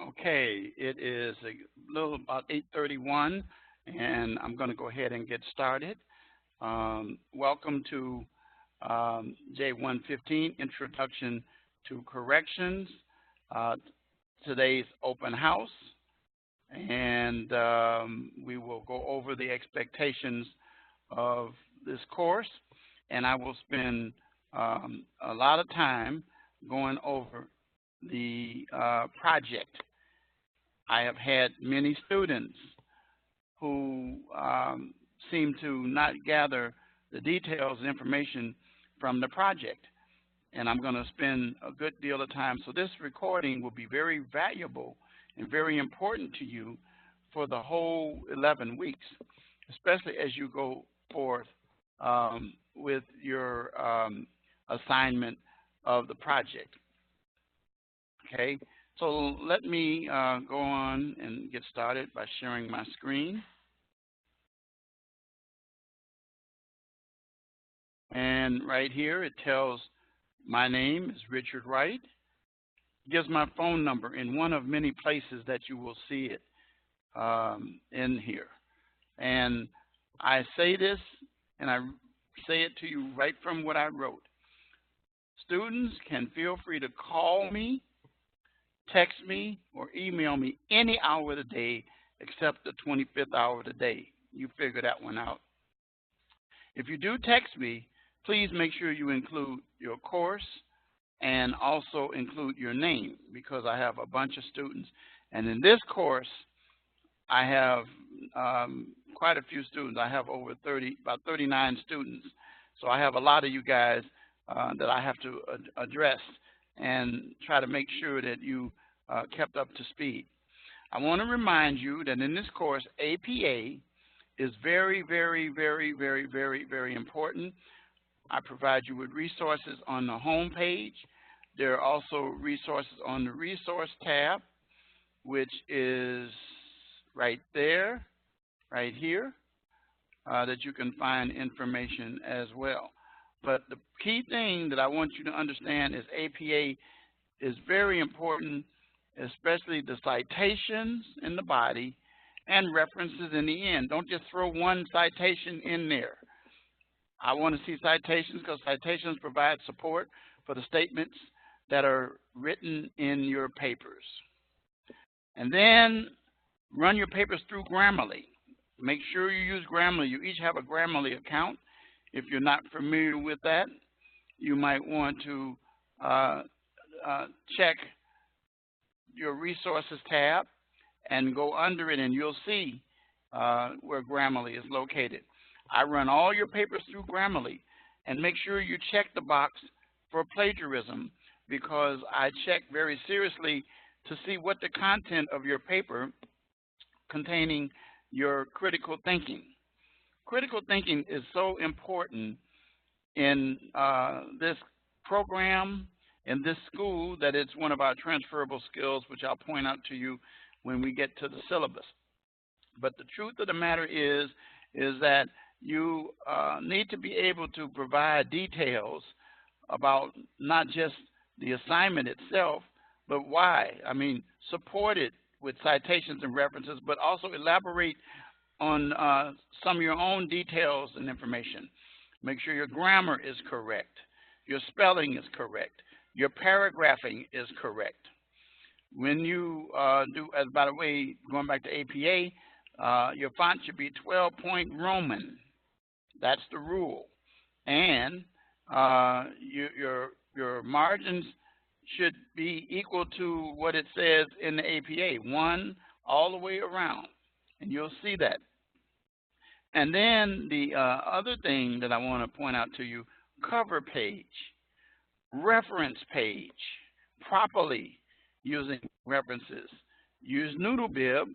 Okay, it is a little about 8:31, and I'm going to go ahead and get started. Welcome to J115, Introduction to Corrections, uh, today's open house, and we will go over the expectations of this course, and I will spend a lot of time going over the project. I have had many students who seem to not gather the details and information from the project, and I'm going to spend a good deal of time. So this recording will be very valuable and very important to you for the whole 11 weeks, especially as you go forth with your assignment of the project. Okay, so let me go on and get started by sharing my screen. And right here it tells my name is Richard Wright. It gives my phone number in one of many places that you will see it in here. And I say this, and I say it to you right from what I wrote. Students can feel free to call me, text me, or email me any hour of the day except the 25th hour of the day. You figure that one out. If you do text me, please make sure you include your course and also include your name, because I have a bunch of students. And in this course, I have quite a few students. I have over about 39 students. So I have a lot of you guys that I have to address and try to make sure that you kept up to speed. I want to remind you that in this course, APA is very, very, very, very, very, very important. I provide you with resources on the home page. There are also resources on the resource tab, which is right there, right here, that you can find information as well. But the key thing that I want you to understand is APA is very important, especially the citations in the body and references in the end. Don't just throw one citation in there. I want to see citations because citations provide support for the statements that are written in your papers. And then run your papers through Grammarly. Make sure you use Grammarly. You each have a Grammarly account. If you're not familiar with that, you might want to check your resources tab and go under it, and you'll see where Grammarly is located. I run all your papers through Grammarly, and make sure you check the box for plagiarism, because I check very seriously to see what the content of your paper containing your critical thinking. Critical thinking is so important in this program, in this school, that it's one of our transferable skills, which I'll point out to you when we get to the syllabus. But the truth of the matter is that you need to be able to provide details about not just the assignment itself, but why. I mean, support it with citations and references, but also elaborate on some of your own details and information. Make sure your grammar is correct, your spelling is correct, your paragraphing is correct. When you do, as by the way, going back to APA, your font should be 12-point Roman. That's the rule. And your margins should be equal to what it says in the APA, 1 all the way around. And you'll see that. And then the other thing that I want to point out to you, cover page, reference page, properly using references. Use Noodle Bib,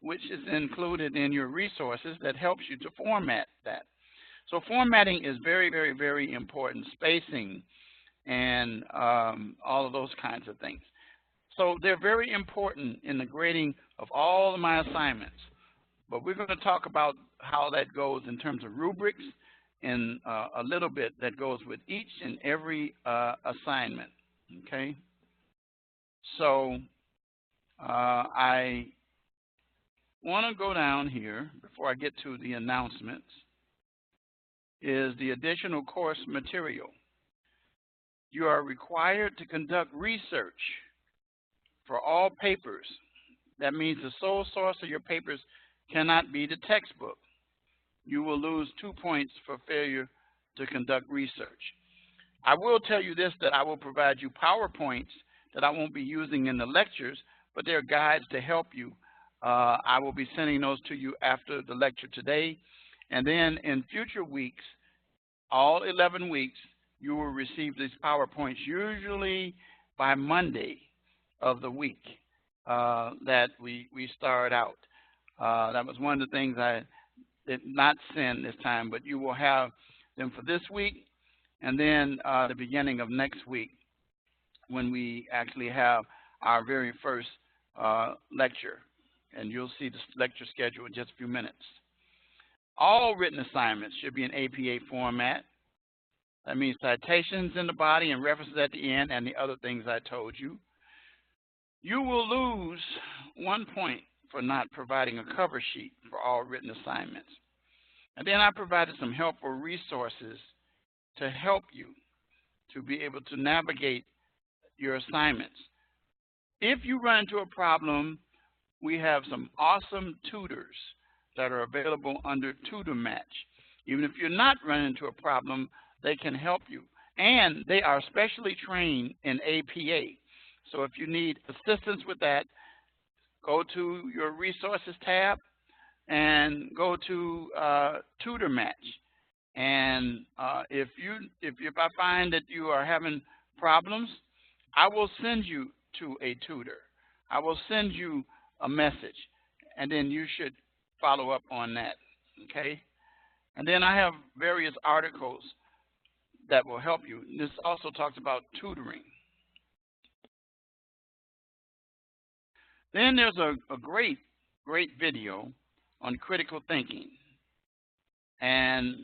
which is included in your resources that helps you to format that. So formatting is very, very, very important, spacing and all of those kinds of things. So they're very important in the grading of all of my assignments. But we're going to talk about how that goes in terms of rubrics and a little bit that goes with each and every assignment, okay? So I want to go down here before I get to the announcements, is the additional course material. You are required to conduct research for all papers. That means the sole source of your papers cannot be the textbook. You will lose 2 points for failure to conduct research. I will tell you this, that I will provide you PowerPoints that I won't be using in the lectures, but they're guides to help you. I will be sending those to you after the lecture today. And then in future weeks, all 11 weeks, you will receive these PowerPoints usually by Monday of the week that we start out. That was one of the things I did not send this time, but you will have them for this week and then the beginning of next week when we actually have our very first lecture. And you'll see the lecture schedule in just a few minutes. All written assignments should be in APA format. That means citations in the body and references at the end and the other things I told you. You will lose 1 point for not providing a cover sheet for all written assignments. And then I provided some helpful resources to help you to be able to navigate your assignments. If you run into a problem, we have some awesome tutors that are available under Tutor Match. Even if you're not running into a problem, they can help you. And they are specially trained in APA. So if you need assistance with that, go to your resources tab and go to Tutor Match. And if I find that you are having problems, I will send you to a tutor. I will send you a message, and then you should follow up on that, okay? And then I have various articles that will help you. This also talks about tutoring. Then there's a great video on critical thinking. And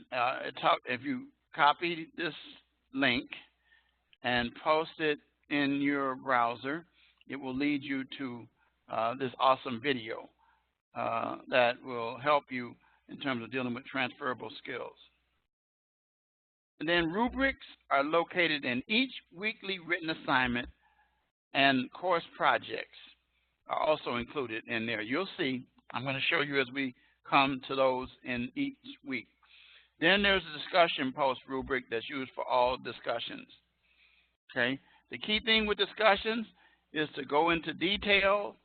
if you copy this link and post it in your browser, it will lead you to this awesome video that will help you in terms of dealing with transferable skills. And then rubrics are located in each weekly written assignment, and course projects are also included in there. You'll see, I'm going to show you as we come to those in each week. Then there's a discussion post rubric that's used for all discussions. Okay. The key thing with discussions is to go into detail,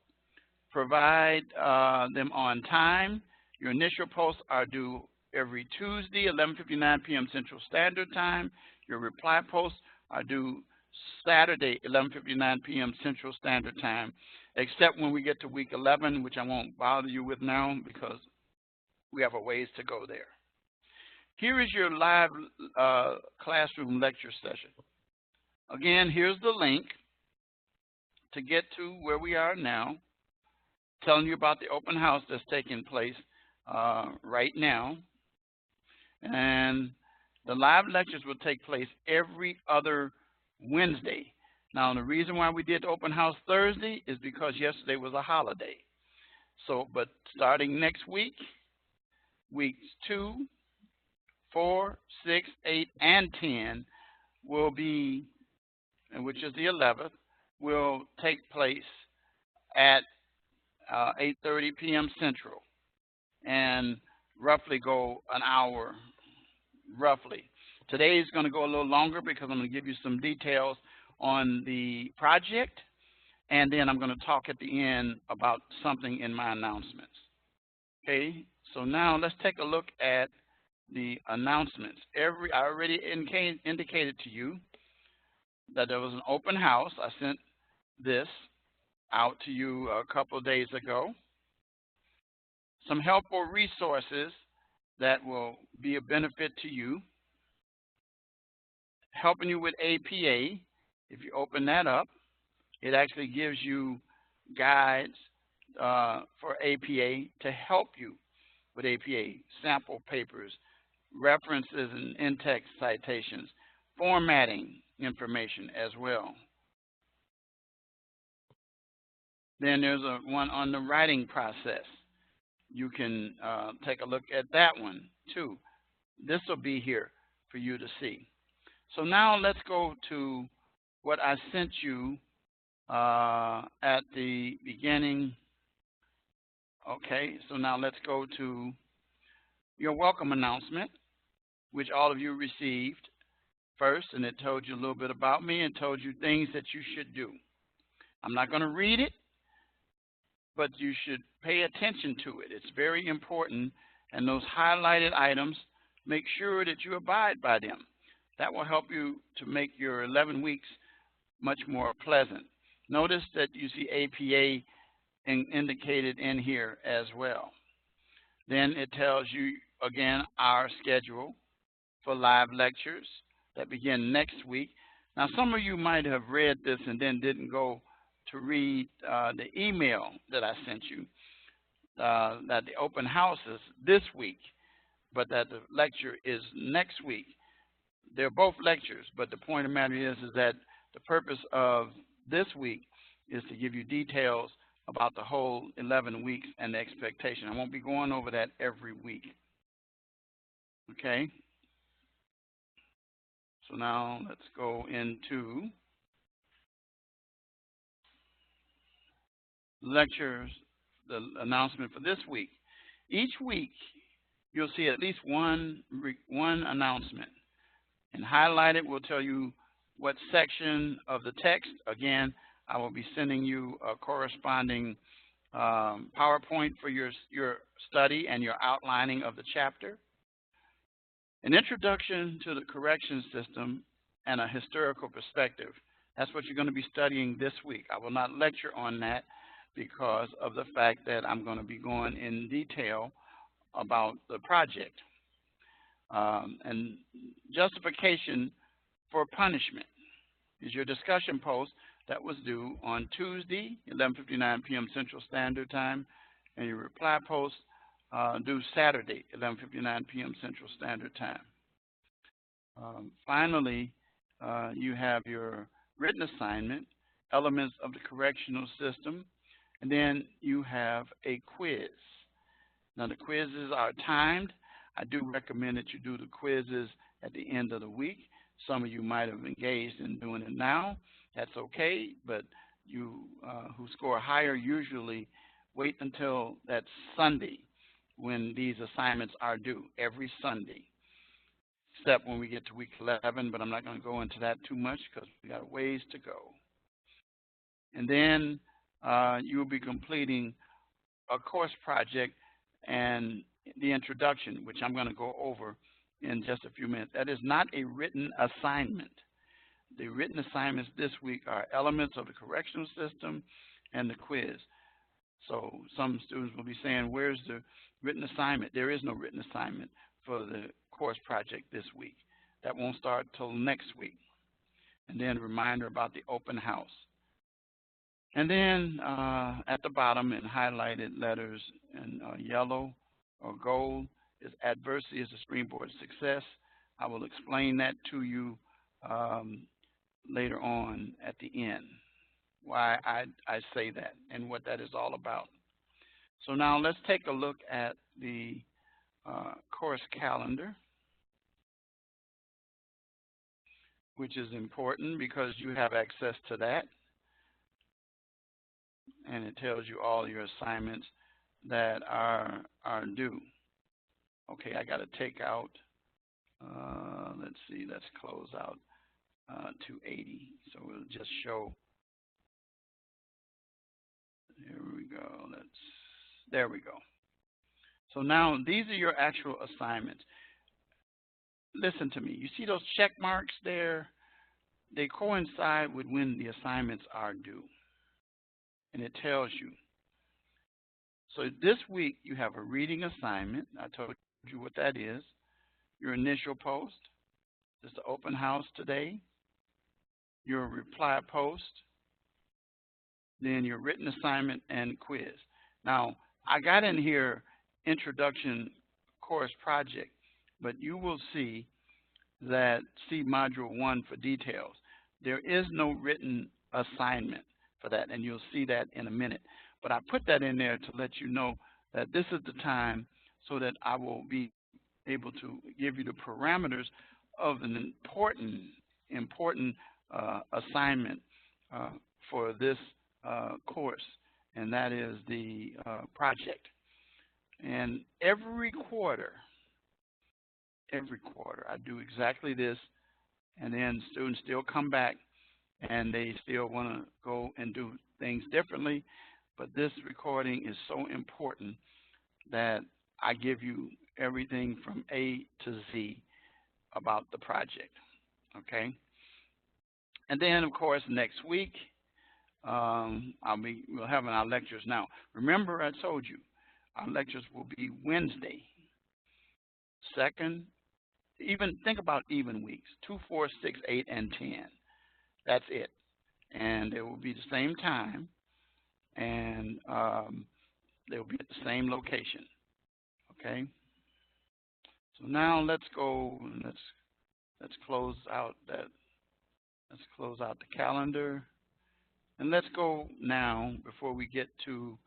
provide them on time. Your initial posts are due every Tuesday, 11:59 p.m. Central Standard Time. Your reply posts are due Saturday, 11:59 p.m. Central Standard Time, except when we get to week 11, which I won't bother you with now because we have a ways to go there. Here is your live classroom lecture session. Again, here's the link to get to where we are now, telling you about the open house that's taking place right now. And the live lectures will take place every other Wednesday. Now, the reason why we did the open house Thursday is because yesterday was a holiday. So, but starting next week, weeks 2, 4, 6, 8, and 10 will be, which is the 11th, will take place at 8:30 p.m. Central and roughly go an hour, roughly. Today is going to go a little longer because I'm going to give you some details on the project, and then I'm going to talk at the end about something in my announcements. Okay, so now let's take a look at the announcements. I already indicated to you that there was an open house. I sent this out to you a couple of days ago. Some helpful resources that will be a benefit to you. Helping you with APA. If you open that up, it actually gives you guides for APA to help you with APA, sample papers, references and in-text citations, formatting information as well. Then there's one on the writing process. You can take a look at that one too. This will be here for you to see. So now let's go to what I sent you at the beginning. Okay, so now let's go to your welcome announcement, which all of you received first, and it told you a little bit about me and told you things that you should do. I'm not going to read it, but you should pay attention to it. It's very important, and those highlighted items, make sure that you abide by them. That will help you to make your 11 weeks much more pleasant. Notice that you see APA indicated in here as well. Then it tells you, again, our schedule for live lectures that begin next week. Now, some of you might have read this and then didn't go to read the email that I sent you, that the open house is this week, but that the lecture is next week. They're both lectures, but the point of the matter is that the purpose of this week is to give you details about the whole 11 weeks and the expectation. I won't be going over that every week. Okay? So now let's go into lectures, the announcement for this week. Each week, you'll see at least one announcement. And highlighted will tell you what section of the text. Again, I will be sending you a corresponding PowerPoint for your study and your outlining of the chapter. An introduction to the correction system and a historical perspective. That's what you're going to be studying this week. I will not lecture on that because of the fact that I'm going to be going in detail about the project. And justification for punishment is your discussion post that was due on Tuesday, 11:59 p.m. Central Standard Time, and your reply post due Saturday, 11:59 p.m. Central Standard Time. Finally, you have your written assignment, elements of the correctional system, and then you have a quiz. Now, the quizzes are timed. I do recommend that you do the quizzes at the end of the week. Some of you might have engaged in doing it now. That's okay, but you who score higher usually wait until that Sunday when these assignments are due, every Sunday, except when we get to week 11, but I'm not going to go into that too much because we got a ways to go. And then you will be completing a course project and the introduction, which I'm going to go over in just a few minutes. That is not a written assignment. The written assignments this week are elements of the correctional system and the quiz. So some students will be saying, where's the written assignment? There is no written assignment for the course project this week. That won't start till next week. And then a reminder about the open house. And then at the bottom in highlighted letters in yellow or gold is adversity is the springboard to success. I will explain that to you later on at the end, why I say that and what that is all about. So now let's take a look at the course calendar, which is important because you have access to that. And it tells you all your assignments that are due. Okay, I got to take out, let's see, let's close out 280. So we'll just show, here we go, there we go. So now these are your actual assignments. Listen to me, you see those check marks there? They coincide with when the assignments are due. And it tells you. So this week you have a reading assignment. I told you what that is. Your initial post. This is the open house today. Your reply post. Then your written assignment and quiz. Now, I got in here introduction course project, but you will see that see module 1 for details. There is no written assignment. for that, and you'll see that in a minute. But I put that in there to let you know that this is the time so that I will be able to give you the parameters of an important assignment for this course, and that is the project. And every quarter, I do exactly this, and then students still come back and they still want to go and do things differently. But this recording is so important that I give you everything from A to Z about the project, okay? And then, of course, next week, we'll have our lectures. Now, remember I told you, our lectures will be Wednesday, second, even think about even weeks, 2, 4, 6, 8, and 10. That's it. And it will be the same time, and they'll be at the same location, okay? So now let's go, let's close out that, let's close out the calendar. And let's go now, before we get to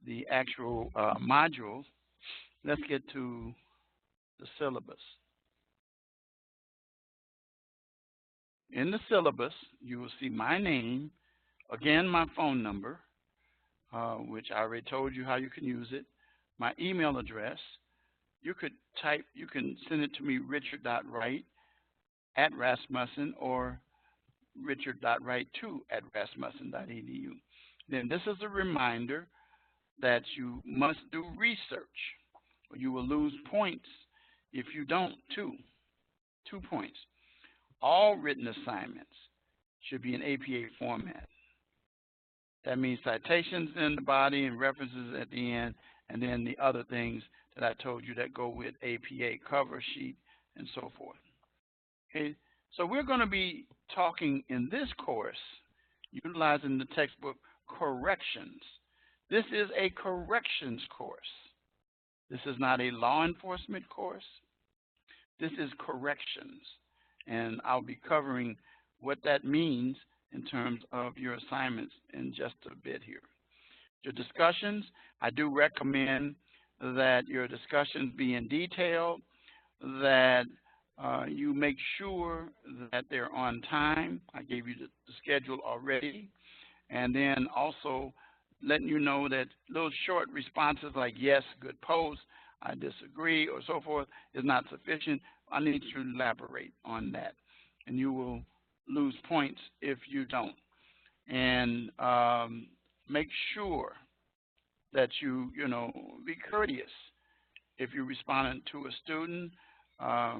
the actual modules, let's get to the syllabus. In the syllabus, you will see my name, again, my phone number, which I already told you how you can use it, my email address. You can send it to me, richard.wright@Rasmussen, or richard.wright2@rasmussen.edu. Then this is a reminder that you must do research, or you will lose points if you don't, 2 points. All written assignments should be in APA format. That means citations in the body and references at the end, and then the other things that I told you that go with APA, cover sheet, and so forth. Okay, so we're going to be talking in this course, utilizing the textbook, corrections. This is a corrections course. This is not a law enforcement course. This is corrections. And I'll be covering what that means in terms of your assignments in just a bit here. Your discussions, I do recommend that your discussions be in detail, that you make sure that they're on time. I gave you the schedule already. And then also letting you know that those short responses like yes, good post, I disagree, or so forth is not sufficient. I need you to elaborate on that. And you will lose points if you don't. And make sure that you be courteous if you're responding to a student. As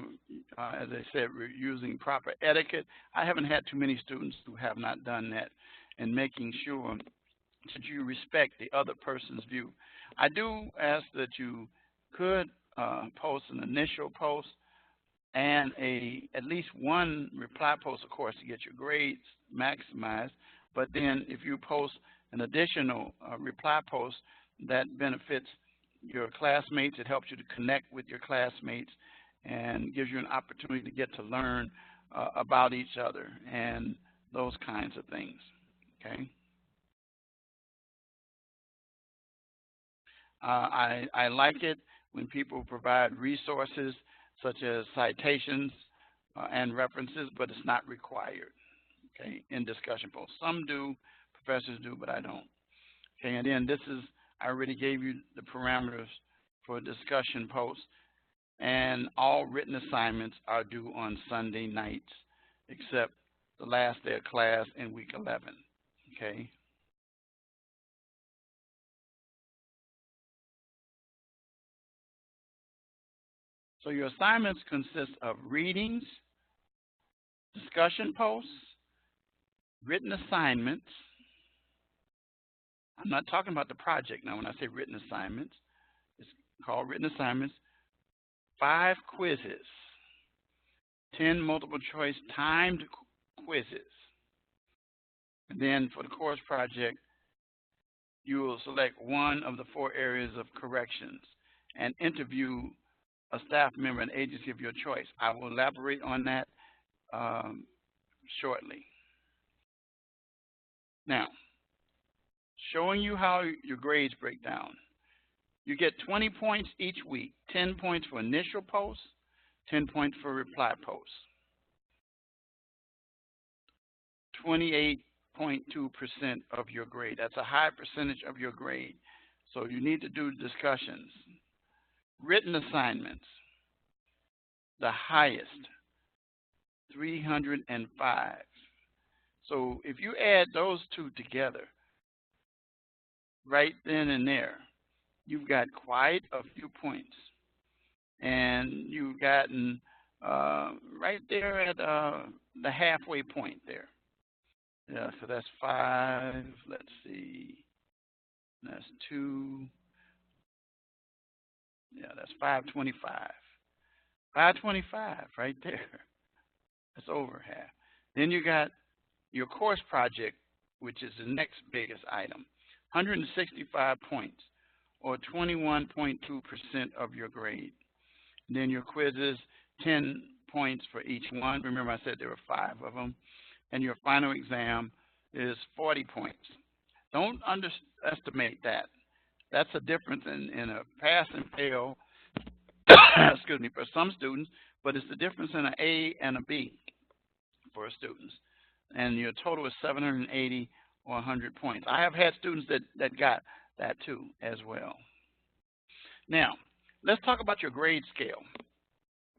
I said, we're using proper etiquette. I haven't had too many students who have not done that, and making sure that you respect the other person's view. I do ask that you could post an initial post and at least one reply post, of course, to get your grades maximized. But then if you post an additional reply post that benefits your classmates, it helps you to connect with your classmates and gives you an opportunity to get to learn about each other and those kinds of things, okay? I like it when people provide resources such as citations and references, but it's not required, okay, in discussion posts. Some do, professors do, but I don't. Okay, and then I already gave you the parameters for discussion posts, and all written assignments are due on Sunday nights, except the last day of class in week 11, okay? So your assignments consist of readings, discussion posts, written assignments. I'm not talking about the project now when I say written assignments. It's called written assignments. 5 quizzes, 10 multiple choice timed quizzes. And then for the course project, you will select one of the 4 areas of corrections and interview a staff member and agency of your choice. I will elaborate on that shortly. Now, showing you how your grades break down. You get 20 points each week, 10 points for initial posts, 10 points for reply posts. 28.2% of your grade. That's a high percentage of your grade. So you need to do discussions. Written assignments, the highest, 305. So if you add those two together, right then and there, you've got quite a few points. And you've gotten right there at the halfway point there. Yeah, so that's 5. Let's see. That's 2. Yeah, that's 525. 525 right there. That's over half. Then you got your course project, which is the next biggest item. 165 points, or 21.2% of your grade. Then your quizzes, 10 points for each one. Remember I said there were 5 of them. And your final exam is 40 points. Don't underestimate that. That's a difference in a pass and fail, excuse me, for some students, but it's the difference in an A and a B for students. And your total is 780 or 100 points. I have had students that got that too as well. Now, let's talk about your grade scale.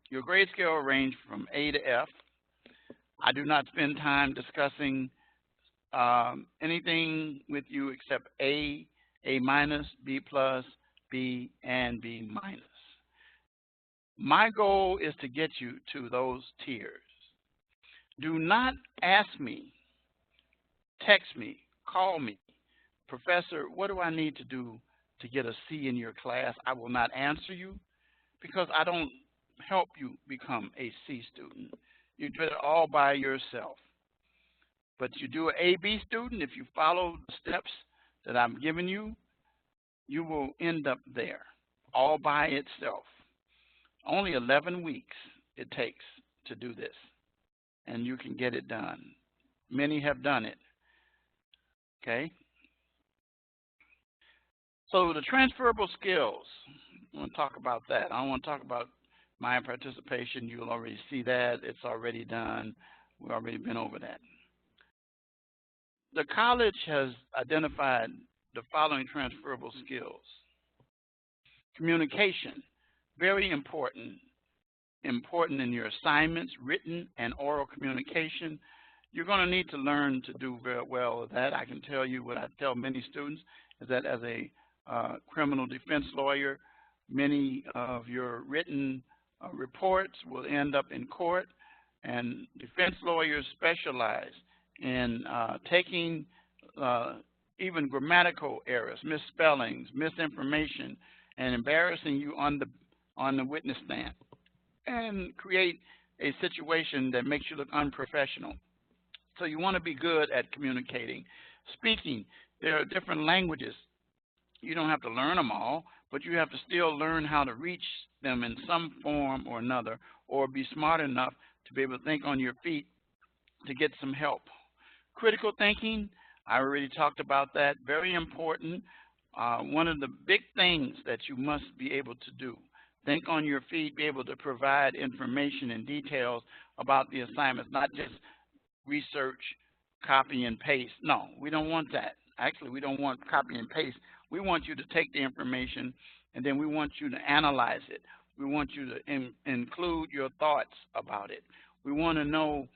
Your grade scale range from A to F. I do not spend time discussing anything with you except A, A minus, B plus, B, and B minus. My goal is to get you to those tiers. Do not ask me, text me, call me, Professor, what do I need to do to get a C in your class? I will not answer you because I don't help you become a C student. You do it all by yourself. But you do an A-B student, if you follow the steps that I'm giving you, you will end up there all by itself. Only 11 weeks it takes to do this, and you can get it done. Many have done it. Okay? So the transferable skills, I want to talk about that. I don't want to talk about my participation. You'll already see that. It's already done. We've already been over that. The college has identified the following transferable skills. Communication, very important. Important in your assignments, written and oral communication. You're going to need to learn to do very well with that. I can tell you what I tell many students is that as a criminal defense lawyer, many of your written reports will end up in court, and defense lawyers specialize in taking even grammatical errors, misspellings, misinformation, and embarrassing you on the witness stand, and create a situation that makes you look unprofessional. So you want to be good at communicating. Speaking, there are different languages. You don't have to learn them all, but you have to still learn how to reach them in some form or another, or be smart enough to be able to think on your feet to get some help. Critical thinking, I already talked about that. Very important. One of the big things that you must be able to do. Think on your feet, be able to provide information and details about the assignments, not just research, copy and paste. No, we don't want that. Actually, we don't want copy and paste. We want you to take the information, and then we want you to analyze it. We want you to include your thoughts about it. We want to know,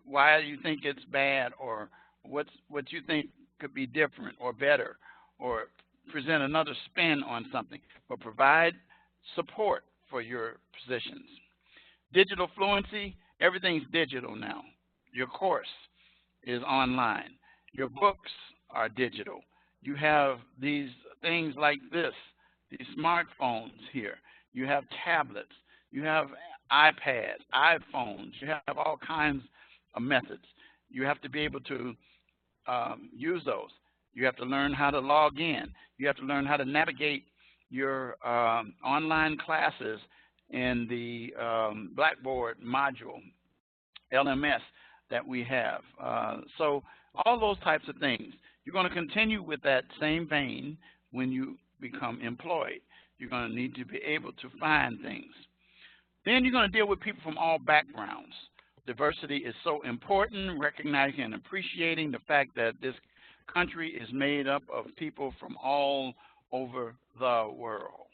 why you think it's bad, or what you think could be different or better, or present another spin on something, but provide support for your positions. Digital fluency, everything's digital now. Your course is online. Your books are digital. You have these things like this, these smartphones here. You have tablets. You have iPads, iPhones. You have all kinds of methods. You have to be able to use those. You have to learn how to log in. You have to learn how to navigate your online classes in the Blackboard module, LMS, that we have. So all those types of things. You're going to continue with that same vein when you become employed. You're going to need to be able to find things. Then you're going to deal with people from all backgrounds. Diversity is so important, recognizing and appreciating the fact that this country is made up of people from all over the world,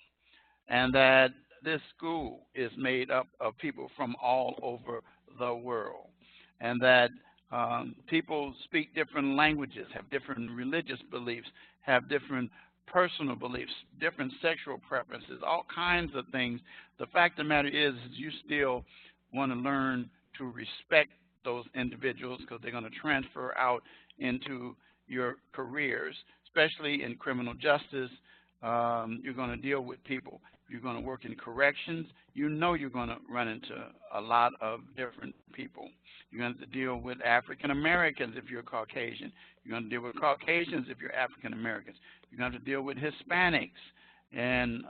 and that this school is made up of people from all over the world, and that people speak different languages, have different religious beliefs, have different personal beliefs, different sexual preferences, all kinds of things. The fact of the matter is you still want to learn to respect those individuals because they're going to transfer out into your careers, especially in criminal justice. You're going to deal with people. You're going to work in corrections. You know you're going to run into a lot of different people. You're going to have to deal with African Americans if you're Caucasian. You're going to deal with Caucasians if you're African Americans. You're going to have to deal with Hispanics and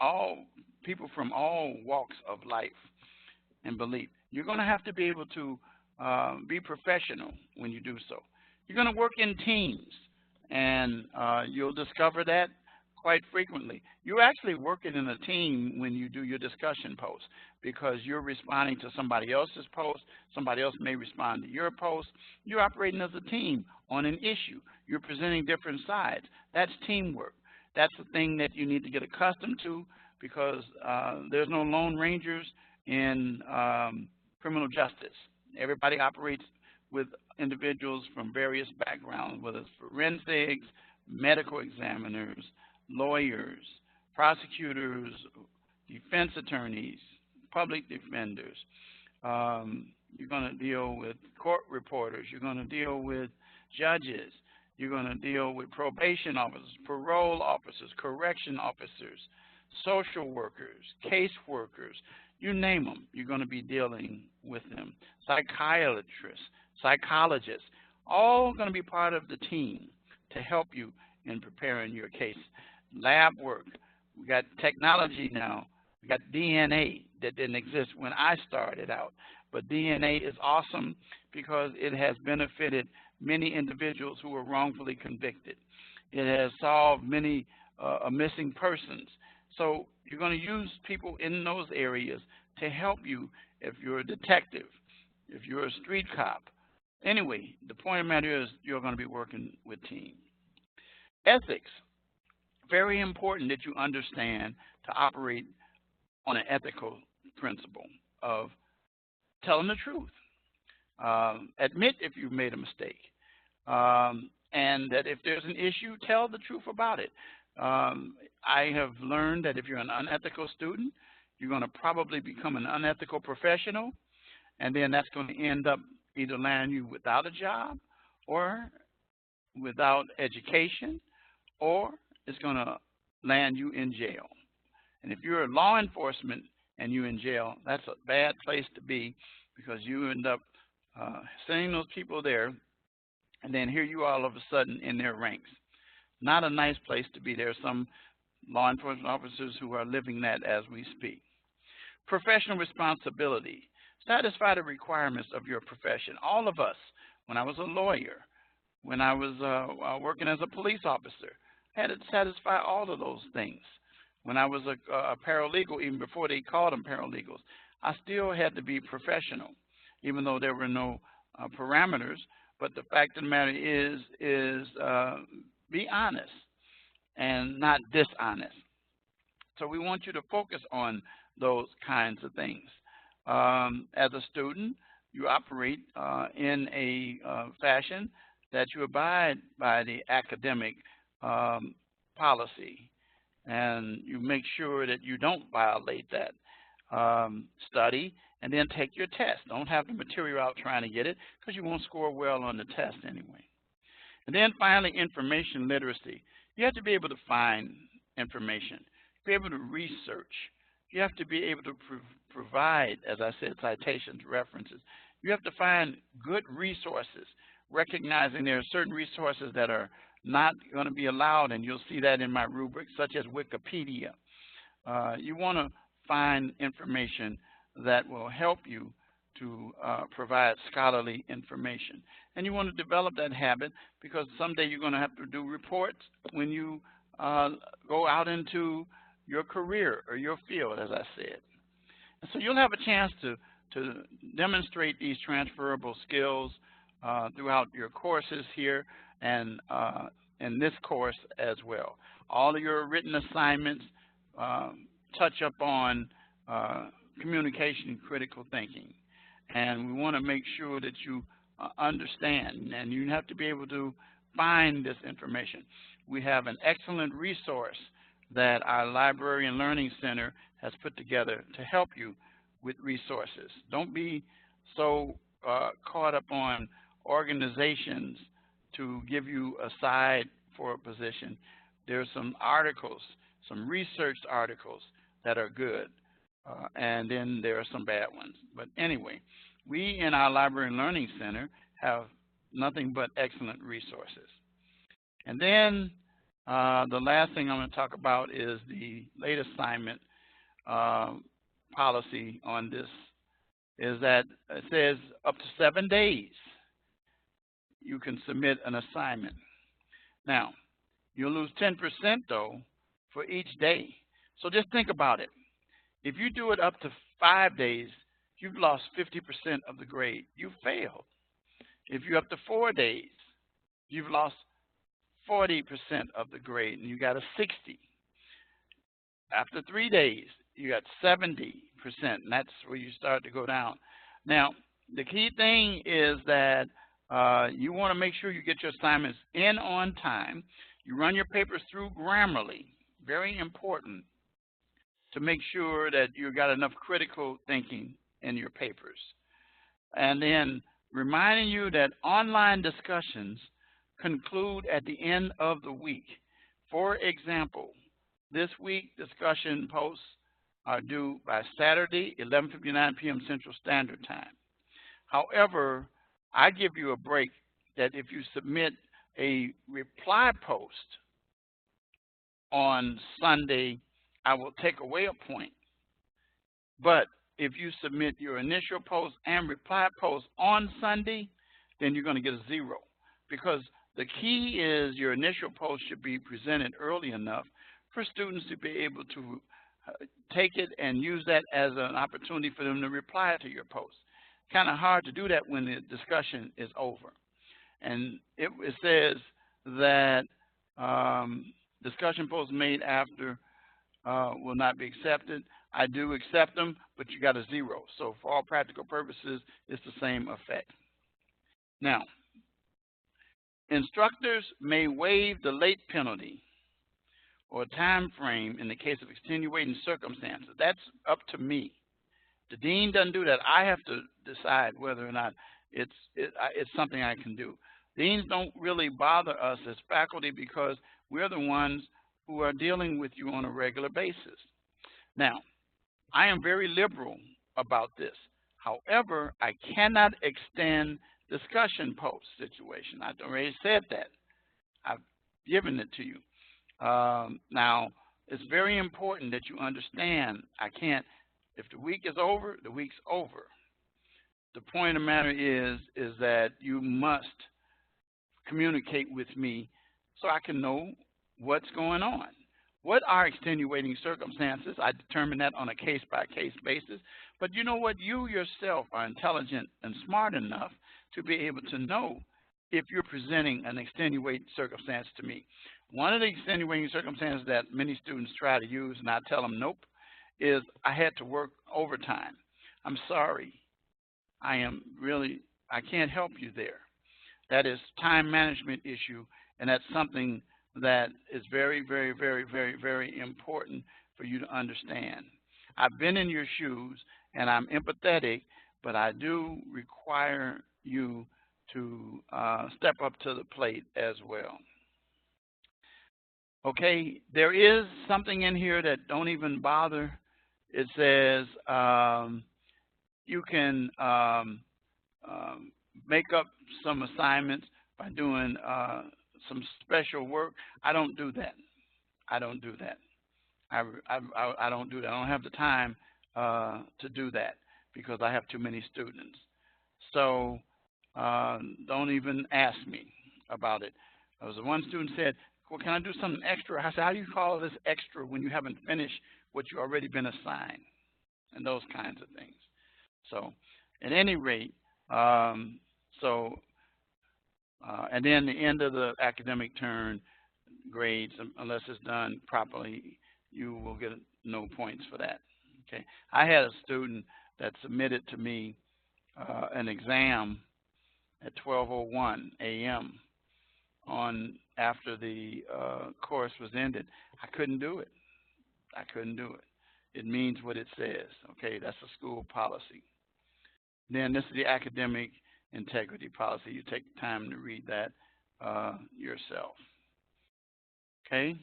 all people from all walks of life and belief. You're going to have to be able to be professional when you do so. You're going to work in teams, and you'll discover that quite frequently. You're actually working in a team when you do your discussion posts because you're responding to somebody else's post. Somebody else may respond to your post. You're operating as a team on an issue. You're presenting different sides. That's teamwork. That's the thing that you need to get accustomed to because there's no lone rangers in criminal justice. Everybody operates with individuals from various backgrounds, whether it's forensics, medical examiners, lawyers, prosecutors, defense attorneys, public defenders. You're going to deal with court reporters. You're going to deal with judges. You're going to deal with probation officers, parole officers, correction officers, social workers, case workers. You name them, you're going to be dealing with them. Psychiatrists, psychologists, all going to be part of the team to help you in preparing your case. Lab work, we got technology now. We got DNA that didn't exist when I started out. But DNA is awesome because it has benefited many individuals who were wrongfully convicted. It has solved many missing persons. So you're going to use people in those areas to help you if you're a detective, if you're a street cop. Anyway, the point of the matter is you're going to be working with teams. Ethics, very important that you understand to operate on an ethical principle of telling the truth. Admit if you've made a mistake. And that if there's an issue, tell the truth about it. I have learned that if you're an unethical student, you're going to probably become an unethical professional, and then that's going to end up either landing you without a job or without education, or it's going to land you in jail. And if you're law enforcement and you're in jail, that's a bad place to be because you end up sending those people there, and then here you are all of a sudden in their ranks. Not a nice place to be. There are some law enforcement officers who are living that as we speak. Professional responsibility. Satisfy the requirements of your profession. All of us, when I was a lawyer, when I was working as a police officer, I had to satisfy all of those things. When I was a paralegal, even before they called them paralegals, I still had to be professional, even though there were no parameters. But the fact of the matter is be honest and not dishonest. So we want you to focus on those kinds of things. As a student, you operate in a fashion that you abide by the academic policy, and you make sure that you don't violate that. Study and then take your test. Don't have the material out trying to get it because you won't score well on the test anyway. And then finally, information literacy. You have to be able to find information, be able to research. You have to be able to provide, as I said, citations, references. You have to find good resources, recognizing there are certain resources that are not going to be allowed, and you'll see that in my rubric, such as Wikipedia. You want to find information that will help you to provide scholarly information. And you want to develop that habit because someday you're going to have to do reports when you go out into your career or your field, as I said. And so you'll have a chance to demonstrate these transferable skills throughout your courses here and in this course as well. All of your written assignments touch upon communication and critical thinking. And we want to make sure that you understand, and you have to be able to find this information. We have an excellent resource that our Library and Learning Center has put together to help you with resources. Don't be so caught up on organizations to give you a side for a position. There's some articles, some researched articles that are good, and then there are some bad ones. But anyway, we in our Library and Learning Center have nothing but excellent resources. And then the last thing I'm going to talk about is the late assignment policy on this, is that it says up to 7 days you can submit an assignment. Now, you'll lose 10% though for each day. So just think about it. If you do it up to 5 days, you've lost 50% of the grade. You failed. If you're up to 4 days, you've lost 40% of the grade, and you got a 60. After 3 days, you got 70%, and that's where you start to go down. Now, the key thing is that you want to make sure you get your assignments in on time. You run your papers through Grammarly, very important, to make sure that you got enough critical thinking in your papers. And then reminding you that online discussions conclude at the end of the week. For example, this week discussion posts are due by Saturday, 11:59 p.m. Central Standard Time. However, I give you a break that if you submit a reply post on Sunday, I will take away a point. But if you submit your initial post and reply post on Sunday, then you're going to get a 0. Because the key is your initial post should be presented early enough for students to be able to take it and use that as an opportunity for them to reply to your post. Kind of hard to do that when the discussion is over. And it says that discussion posts made after will not be accepted. I do accept them, but you got a 0. So for all practical purposes, it's the same effect. Now, instructors may waive the late penalty or time frame in the case of extenuating circumstances. That's up to me. The dean doesn't do that. I have to decide whether or not it's something I can do. Deans don't really bother us as faculty because we're the ones who are dealing with you on a regular basis. Now, I am very liberal about this. However, I cannot extend discussion post situation. I've already said that. I've given it to you. Now, it's very important that you understand I can't, if the week is over, the week's over. The point of the matter is that you must communicate with me so I can know what's going on. What are extenuating circumstances? I determine that on a case-by-case basis. But you know what? You yourself are intelligent and smart enough to be able to know if you're presenting an extenuating circumstance to me. One of the extenuating circumstances that many students try to use, and I tell them nope, is I had to work overtime. I'm sorry. I can't help you there. That is time management issue, and that's something that is very, very, very, very, very important for you to understand. I've been in your shoes, and I'm empathetic, but I do require you to step up to the plate as well. Okay, there is something in here that don't even bother. It says you can make up some assignments by doing some special work. I don't do that. I don't do that. I don't do that. I don't have the time to do that because I have too many students. So don't even ask me about it. There was one student said, well, can I do something extra? I said, how do you call this extra when you haven't finished what you already been assigned? And those kinds of things. So at any rate, and then the end of the academic term grades, unless it's done properly, you will get no points for that. Okay. I had a student that submitted to me an exam at 12:01 a.m. on after the course was ended. I couldn't do it. I couldn't do it. It means what it says. Okay, that's a school policy. Then this is the academic integrity policy. You take the time to read that yourself. Okay.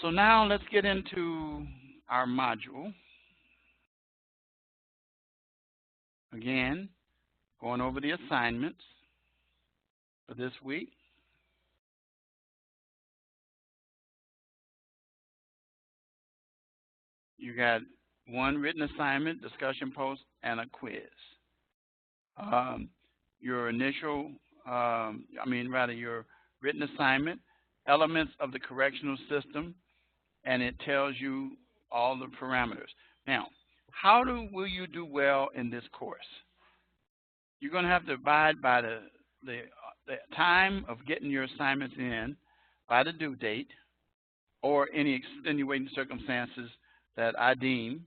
So now let's get into our module. Again, going over the assignments for this week. You got one written assignment, discussion post, and a quiz. Your initial, your written assignment, elements of the correctional system, and it tells you all the parameters. Now, how will you do well in this course? You're going to have to abide by the time of getting your assignments in, by the due date, or any extenuating circumstances that I deem.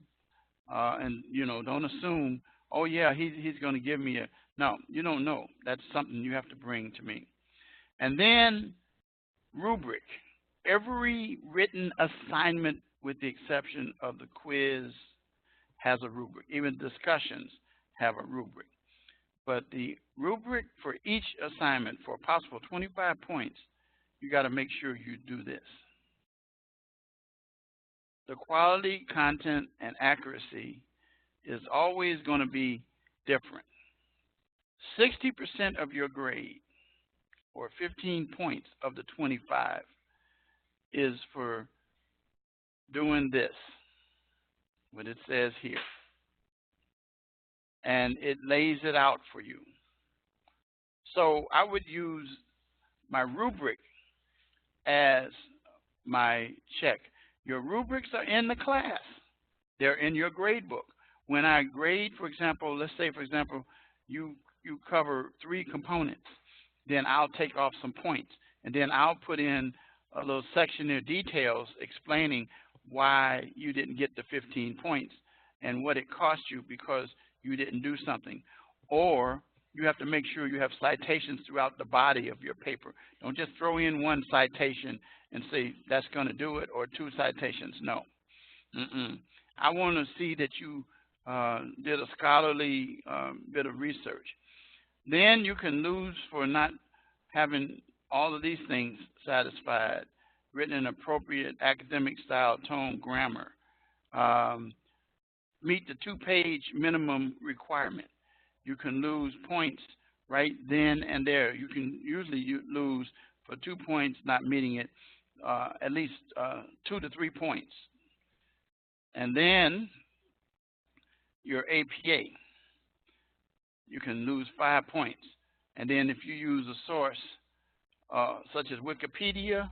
And, don't assume, oh, yeah, he's going to give me a, no, you don't know. That's something you have to bring to me. And then rubric. Every written assignment, with the exception of the quiz, has a rubric. Even discussions have a rubric. But the rubric for each assignment, for a possible 25 points, you got to make sure you do this. The quality, content, and accuracy is always going to be different. 60% of your grade, or 15 points of the 25, is for doing this, what it says here. And it lays it out for you. So I would use my rubric as my check. Your rubrics are in the class. They're in your grade book. When I grade, for example, let's say, for example, you cover 3 components, then I'll take off some points. And then I'll put in a little section there, details, explaining why you didn't get the 15 points and what it cost you because you didn't do something. Or you have to make sure you have citations throughout the body of your paper. Don't just throw in 1 citation and say that's going to do it, or 2 citations. No. I want to see that you did a scholarly bit of research. Then you can lose for not having all of these things satisfied. Written in appropriate academic style, tone, grammar. Meet the 2-page minimum requirement. You can lose points right then and there. You can usually lose for 2 points not meeting it, at least 2 to 3 points. And then your APA, you can lose 5 points. And then if you use a source such as Wikipedia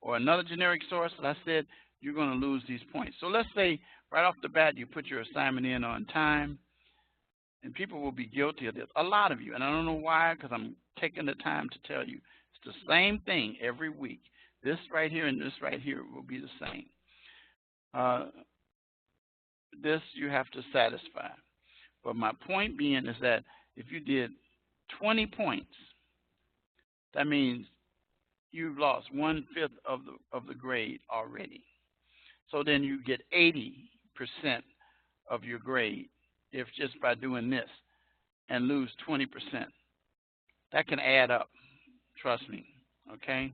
or another generic source, like I said, you're going to lose these points. So let's say right off the bat you put your assignment in on time, and people will be guilty of this. A lot of you, and I don't know why, because I'm taking the time to tell you. It's the same thing every week. This right here and this right here will be the same. This you have to satisfy. But my point being is that if you did 20 points, that means you've lost 1/5 of the grade already. So then you get 80% of your grade if just by doing this, and lose 20%. That can add up, trust me, okay?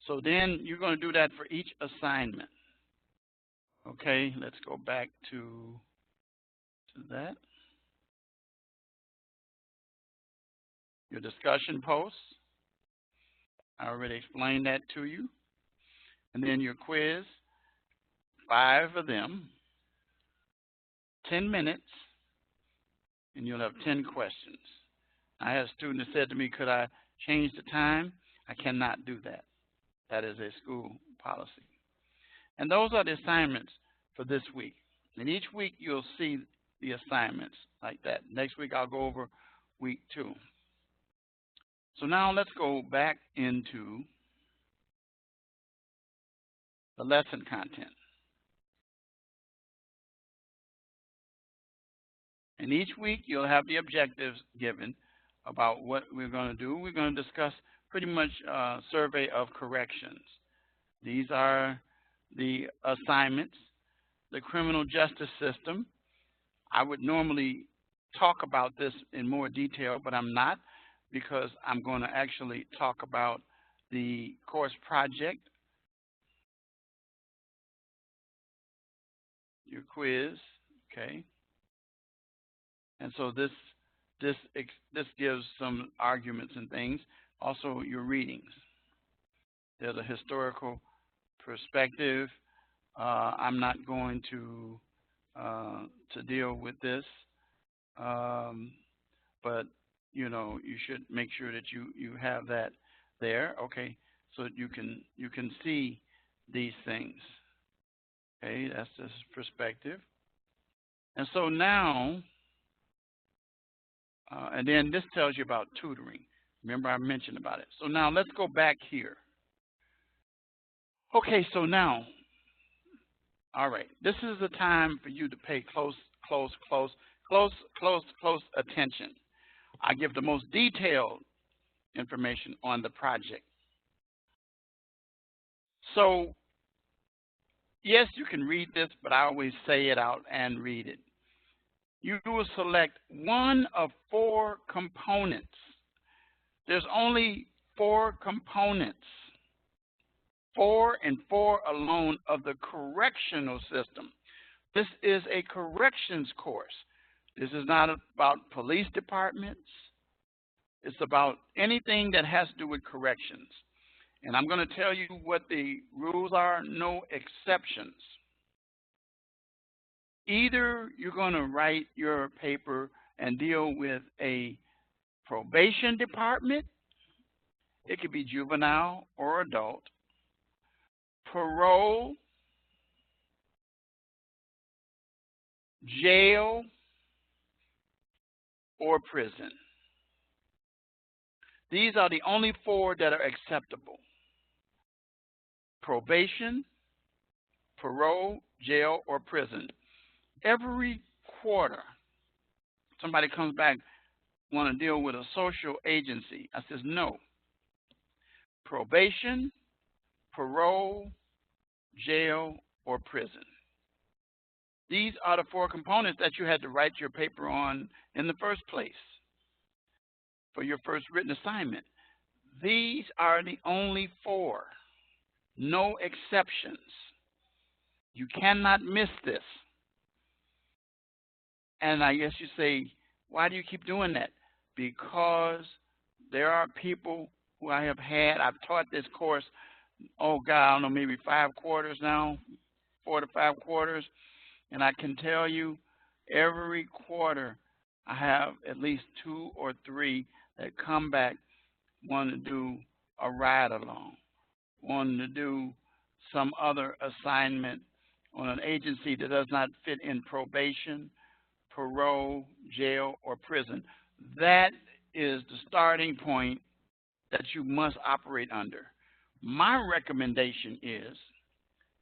So then you're going to do that for each assignment. Okay, let's go back to that. Your discussion posts, I already explained that to you. And then your quiz, 5 of them. 10 minutes, and you'll have 10 questions. I had a student that said to me, could I change the time? I cannot do that. That is a school policy. And those are the assignments for this week. And each week you'll see the assignments like that. Next week I'll go over week 2. So now let's go back into the lesson content. And each week you'll have the objectives given about what we're going to do. We're going to discuss pretty much a survey of corrections. These are the assignments. The criminal justice system. I would normally talk about this in more detail, but I'm not, because I'm going to actually talk about the course project, your quiz, okay? And so this gives some arguments and things. Also, your readings. There's a historical perspective. I'm not going to deal with this, but you know, you should make sure that you have that there, okay, so that you can see these things. Okay, that's this perspective. And so now, and then this tells you about tutoring. Remember I mentioned about it. So now let's go back here. Okay, so now, all right, this is the time for you to pay close attention. I give the most detailed information on the project. So, yes, you can read this, but I always say it out and read it. You will select one of 4 components. There's only 4 components. 4 and 4 alone of the correctional system. This is a corrections course. This is not about police departments. It's about anything that has to do with corrections. And I'm going to tell you what the rules are, no exceptions. Either you're going to write your paper and deal with a probation department. It could be juvenile or adult. Parole, jail, or prison. These are the only 4 that are acceptable. Probation, parole, jail, or prison. Every quarter, somebody comes back, want to deal with a social agency. I says, no. Probation, parole, jail, or prison. These are the 4 components that you had to write your paper on in the first place for your first written assignment. These are the only 4. No exceptions. You cannot miss this. And I guess you say, why do you keep doing that? Because there are people who I have had, I've taught this course, oh God, I don't know, maybe 5 quarters now, 4 to 5 quarters. And I can tell you, every quarter, I have at least 2 or 3 that come back wanting to do a ride-along, wanting to do some other assignment on an agency that does not fit in probation, parole, jail, or prison. That is the starting point that you must operate under. My recommendation is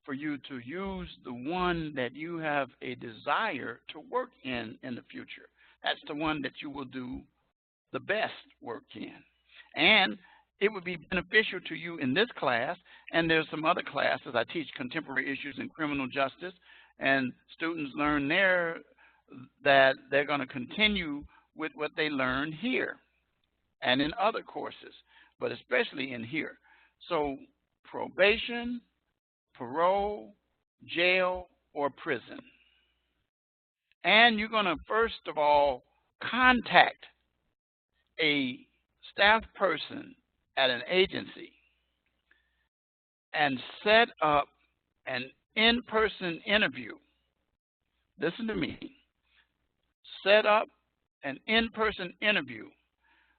for you to use the one that you have a desire to work in the future. That's the one that you will do the best work in. And it would be beneficial to you in this class, and there's some other classes. I teach contemporary issues in criminal justice, and students learn there that they're going to continue with what they learn here and in other courses, but especially in here. So probation, parole, jail, or prison. And you're going to, first of all, contact a staff person at an agency and set up an in-person interview. Listen to me. set up an in-person interview.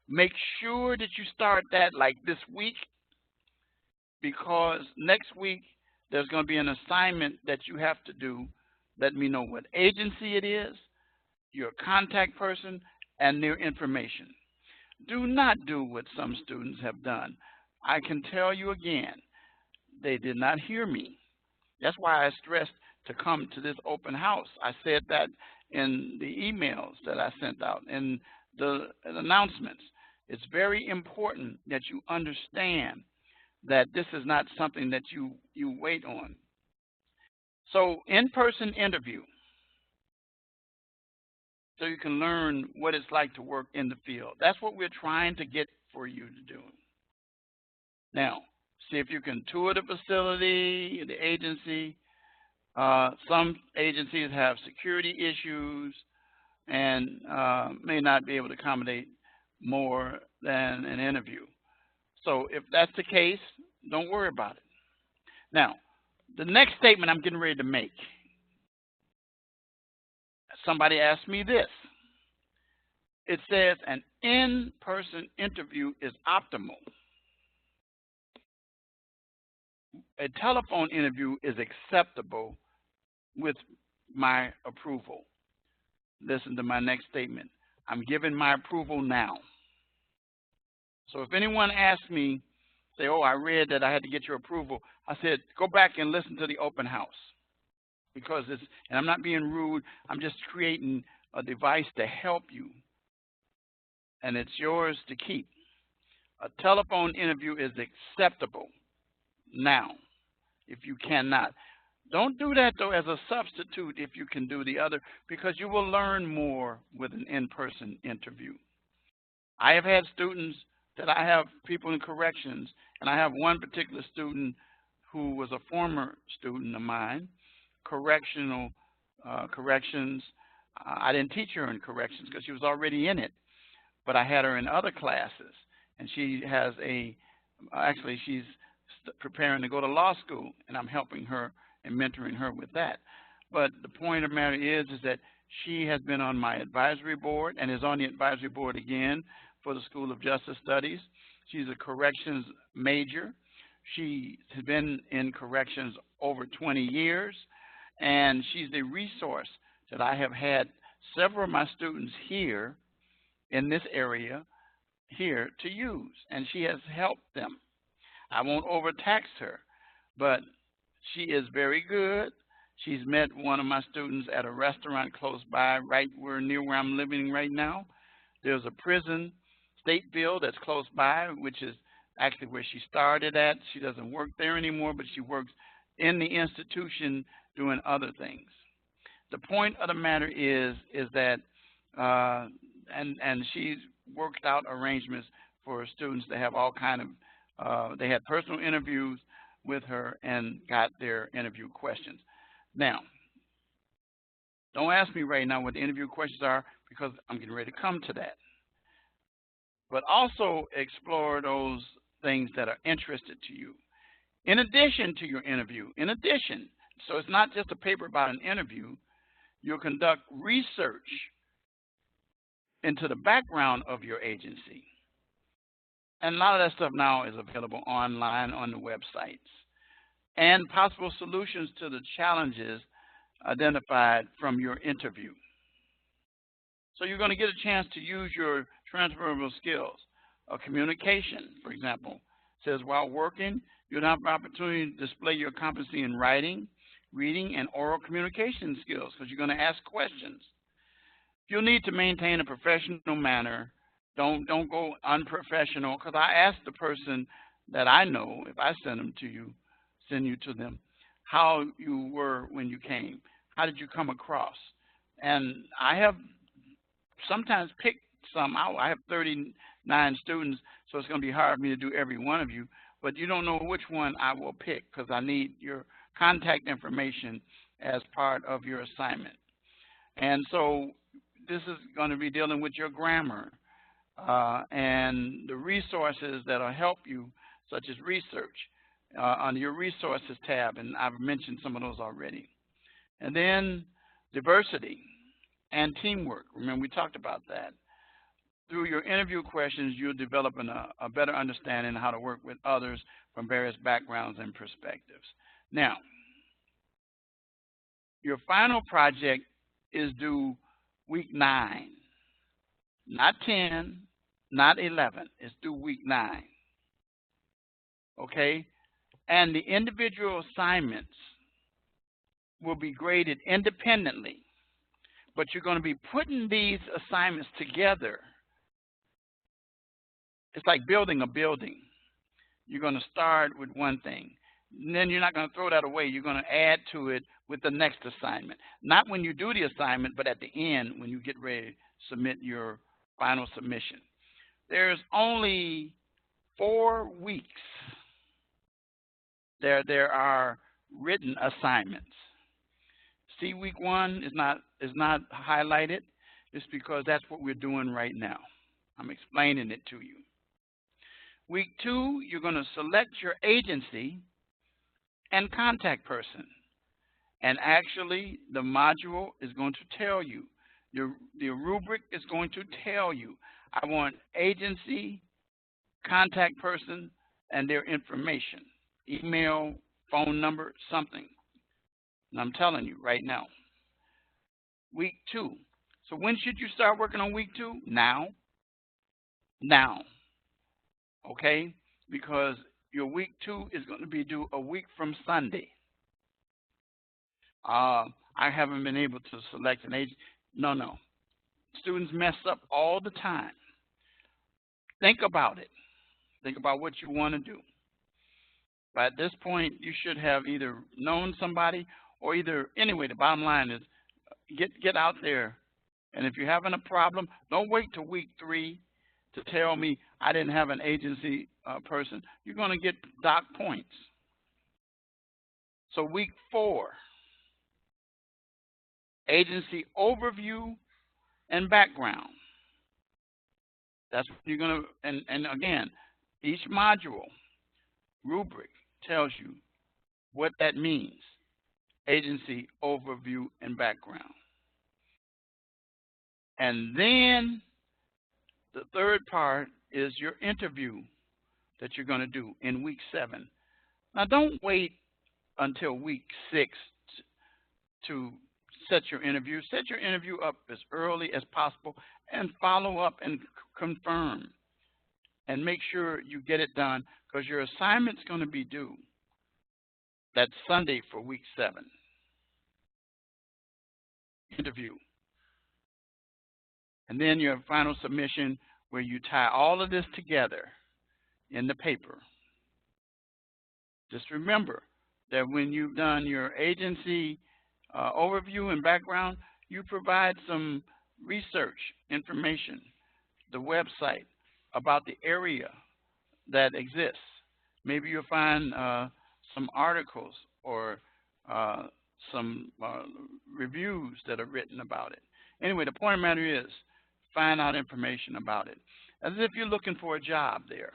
Make sure that you start that like this week, because next week there's going to be an assignment that you have to do. Let me know what agency it is, your contact person, and their information. Do not do what some students have done. I can tell you again, they did not hear me. That's why I stressed to come to this open house. I said that in the emails that I sent out and the announcements. It's very important that you understand that this is not something that you wait on. So in-person interview, so you can learn what it's like to work in the field. That's what we're trying to get for you to do. Now, see if you can tour the facility, the agency. Some agencies have security issues and may not be able to accommodate more than an interview. So if that's the case, don't worry about it. Now, the next statement I'm getting ready to make. Somebody asked me this. It says an in-person interview is optimal. A telephone interview is acceptable with my approval. Listen to my next statement. I'm giving my approval now. So if anyone asks me, say, oh, I read that I had to get your approval, I said, go back and listen to the open house. Because it's, and I'm not being rude, I'm just creating a device to help you. And it's yours to keep. A telephone interview is acceptable now, if you cannot. Don't do that, though, as a substitute if you can do the other, because you will learn more with an in-person interview. I have had students that I have people in corrections, and I have one particular student who was a former student of mine, corrections. I didn't teach her in corrections because she was already in it, but I had her in other classes, and she has actually she's preparing to go to law school, and I'm helping her and mentoring her with that. But the point of the matter is that she has been on my advisory board and is on the advisory board again for the School of Justice Studies. She's a corrections major. She has been in corrections over 20 years, and she's a resource that I have had several of my students here in this area here to use, and she has helped them. I won't overtax her, but she is very good. She's met one of my students at a restaurant close by, right near where I'm living right now. There's a prison, Stateville, that's close by, which is actually where she started at. She doesn't work there anymore, but she works in the institution doing other things. The point of the matter is that, and she's worked out arrangements for students to have all kind of, they had personal interviews with her and got their interview questions. Now, don't ask me right now what the interview questions are, because I'm getting ready to come to that. But also explore those things that are interested to you. In addition to your interview, so it's not just a paper about an interview, you'll conduct research into the background of your agency. And a lot of that stuff now is available online on the websites. And possible solutions to the challenges identified from your interview. So you're going to get a chance to use your transferable skills. Communication, for example, says while working, you'll have an opportunity to display your competency in writing, reading, and oral communication skills, because you're going to ask questions. You'll need to maintain a professional manner. Don't go unprofessional, because I asked the person that I know, if I send you to them, how you were when you came. How did you come across? And I have sometimes picked some out. I have 39 students, so it's going to be hard for me to do every one of you, but you don't know which one I will pick, because I need your contact information as part of your assignment. And so this is going to be dealing with your grammar and the resources that will help you, such as research, under your resources tab, and I've mentioned some of those already. And then diversity and teamwork. Remember, we talked about that. Through your interview questions, you'll develop a better understanding of how to work with others from various backgrounds and perspectives. Now, your final project is due week 9, not 10, not 11. It's due week 9. Okay? And the individual assignments will be graded independently, but you're going to be putting these assignments together. It's like building a building. You're going to start with one thing, and then you're not going to throw that away. You're going to add to it with the next assignment. Not when you do the assignment, but at the end when you get ready to submit your final submission. There's only 4 weeks. There are written assignments. See, week 1 is not highlighted. It's because that's what we're doing right now. I'm explaining it to you. Week 2, you're going to select your agency and contact person. And actually, the module is going to tell you. The rubric is going to tell you, I want agency, contact person, and their information. Email, phone number, something. And I'm telling you right now. Week 2. So when should you start working on week 2? Now. Now. Okay? Because your week 2 is going to be due a week from Sunday. I haven't been able to select an agent. No. Students mess up all the time. Think about it. Think about what you want to do. But at this point, you should have either known somebody or anyway, the bottom line is get out there. And if you're having a problem, don't wait till week 3 to tell me I didn't have an agency person. You're going to get dock points. So week 4, agency overview and background. That's what you're going to, and again, each module rubric tells you what that means. Agency overview and background. And then the third part is your interview that you're going to do in week 7. Now, don't wait until week 6 to set your interview. Set your interview up as early as possible and follow up and confirm and make sure you get it done, because your assignment's going to be due that Sunday for week 7. Interview. And then your final submission, where you tie all of this together in the paper. Just remember that when you've done your agency overview and background, you provide some research information, the website, about the area that exists. Maybe you'll find some articles or some reviews that are written about it. Anyway, the point of the matter is, find out information about it, as if you're looking for a job there.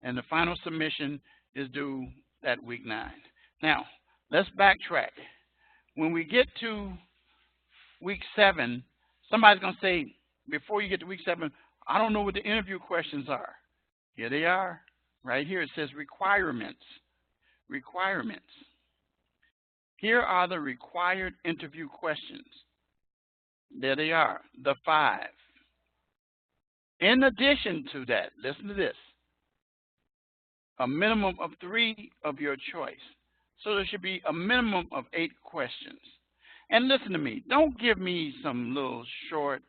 And the final submission is due at week 9. Now, let's backtrack. When we get to week 7, somebody's going to say, before you get to week 7, I don't know what the interview questions are. Here they are. Right here it says requirements. Requirements. Here are the required interview questions. There they are, the 5. In addition to that, listen to this, a minimum of 3 of your choice. So there should be a minimum of 8 questions. And listen to me, don't give me some little short,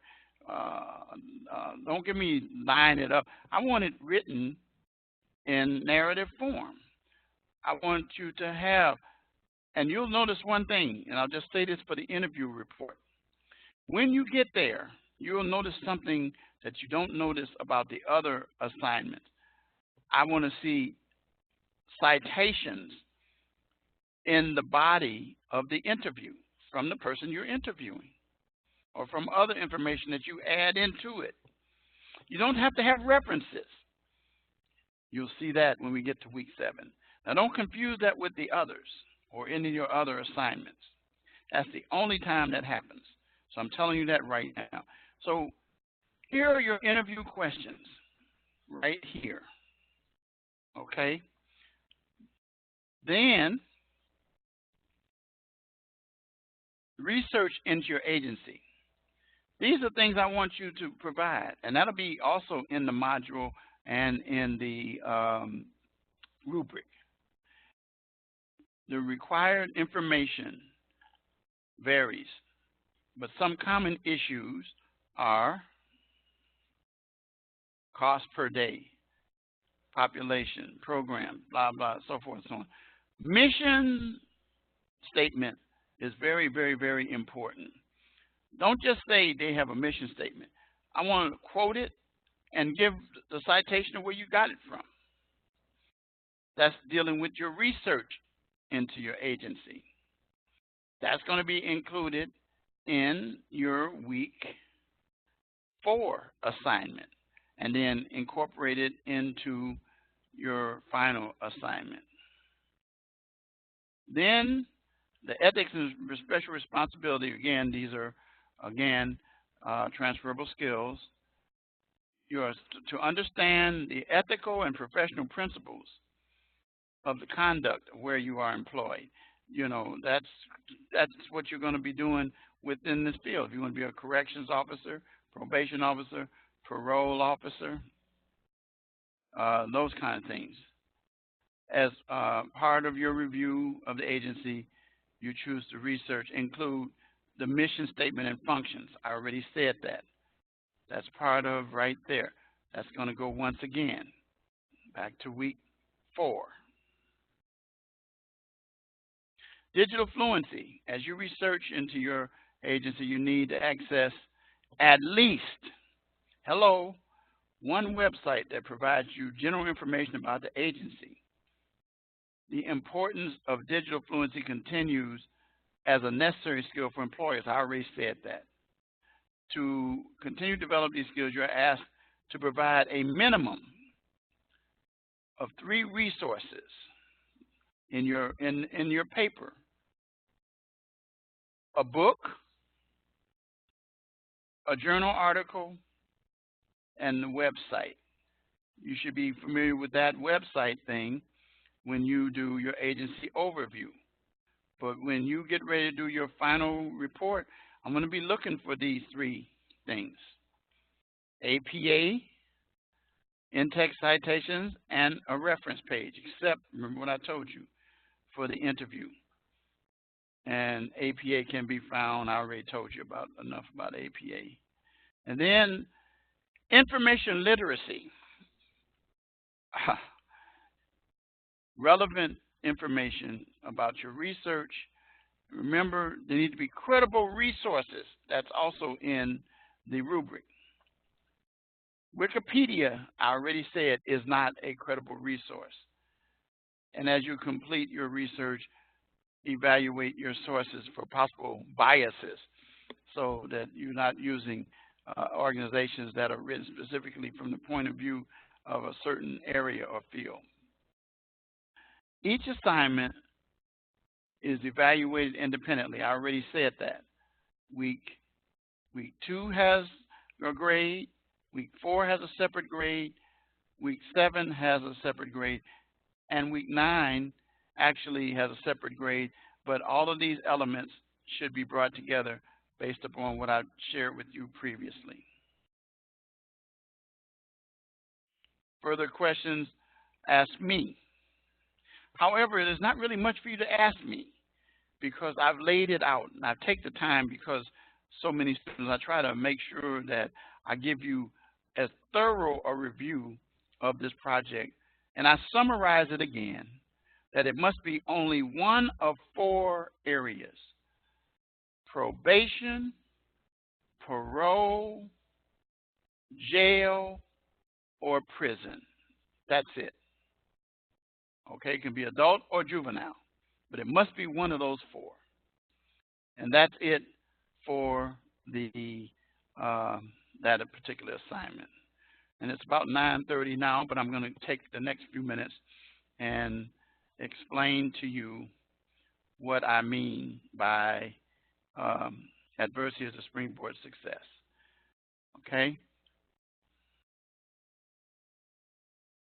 don't give me line it up. I want it written in narrative form. I want you to have, and you'll notice one thing, and I'll just say this for the interview report. When you get there, you'll notice something that you don't notice about the other assignments. I want to see citations in the body of the interview from the person you're interviewing or from other information that you add into it. You don't have to have references. You'll see that when we get to week 7. Now, don't confuse that with the others or any of your other assignments. That's the only time that happens. So I'm telling you that right now. So here are your interview questions right here. Okay? Then research into your agency. These are things I want you to provide, and that'll be also in the module and in the rubric. The required information varies, but some common issues are cost per day, population, program, blah, blah, so forth and so on. Mission statement is very, very, very important. Don't just say they have a mission statement. I want to quote it and give the citation of where you got it from. That's dealing with your research into your agency. That's going to be included in your week 4 assignment and then incorporated into your final assignment. Then the ethics and special responsibility, again, these are, transferable skills. You are to understand the ethical and professional principles of the conduct where you are employed. You know, that's what you're going to be doing within this field. If you want to be a corrections officer, probation officer, parole officer, those kind of things. As part of your review of the agency, you choose to research, include the mission statement and functions. I already said that. That's part of right there. That's going to go once again. Back to week 4. Digital fluency. As you research into your agency, you need to access at least, one website that provides you general information about the agency. The importance of digital fluency continues as a necessary skill for employers. I already said that. To continue to develop these skills, you're asked to provide a minimum of 3 resources in your paper: a book, a journal article, and the website. You should be familiar with that website thing when you do your agency overview. But when you get ready to do your final report, I'm going to be looking for these 3 things: APA, in-text citations, and a reference page, except, remember what I told you, for the interview. And APA can be found, I already told you enough about APA. And then information literacy. Relevant information about your research. Remember, there need to be credible resources. That's also in the rubric. Wikipedia, I already said, is not a credible resource. And as you complete your research, evaluate your sources for possible biases so that you're not using organizations that are written specifically from the point of view of a certain area or field. Each assignment is evaluated independently. I already said that. Week 2 has a grade. Week 4 has a separate grade. Week 7 has a separate grade. And week 9 actually has a separate grade. But all of these elements should be brought together based upon what I shared with you previously. Further questions, ask me. However, there's not really much for you to ask me because I've laid it out, and I take the time because so many students, I try to make sure that I give you as thorough a review of this project, and I summarize it again, that it must be only one of 4 areas: probation, parole, jail, or prison. That's it. Okay, it can be adult or juvenile, but it must be one of those 4. And that's it for the that particular assignment. And it's about 9:30 now, but I'm going to take the next few minutes and explain to you what I mean by Adversity is a springboard to success. Okay?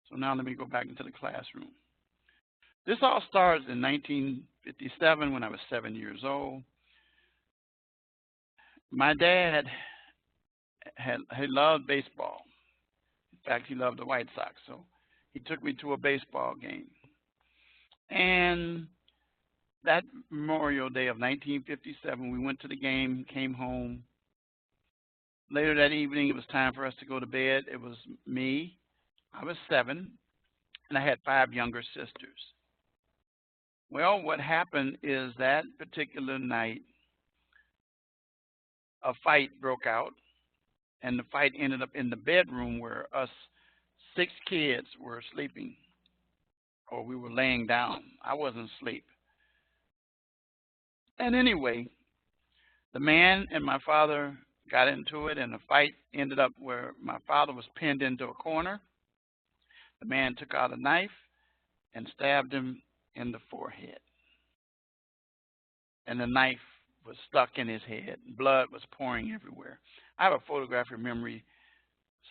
So now let me go back into the classroom. This all started in 1957 when I was 7 years old. My dad he loved baseball. In fact, he loved the White Sox. So he took me to a baseball game. And that Memorial Day of 1957, we went to the game, came home. Later that evening, it was time for us to go to bed. It was me. I was 7, and I had 5 younger sisters. Well, what happened is that particular night, a fight broke out, and the fight ended up in the bedroom where us 6 kids were sleeping, or we were laying down. I wasn't asleep. And anyway, the man and my father got into it, and the fight ended up where my father was pinned into a corner. The man took out a knife and stabbed him in the forehead. And the knife was stuck in his head. Blood was pouring everywhere. I have a photographic memory,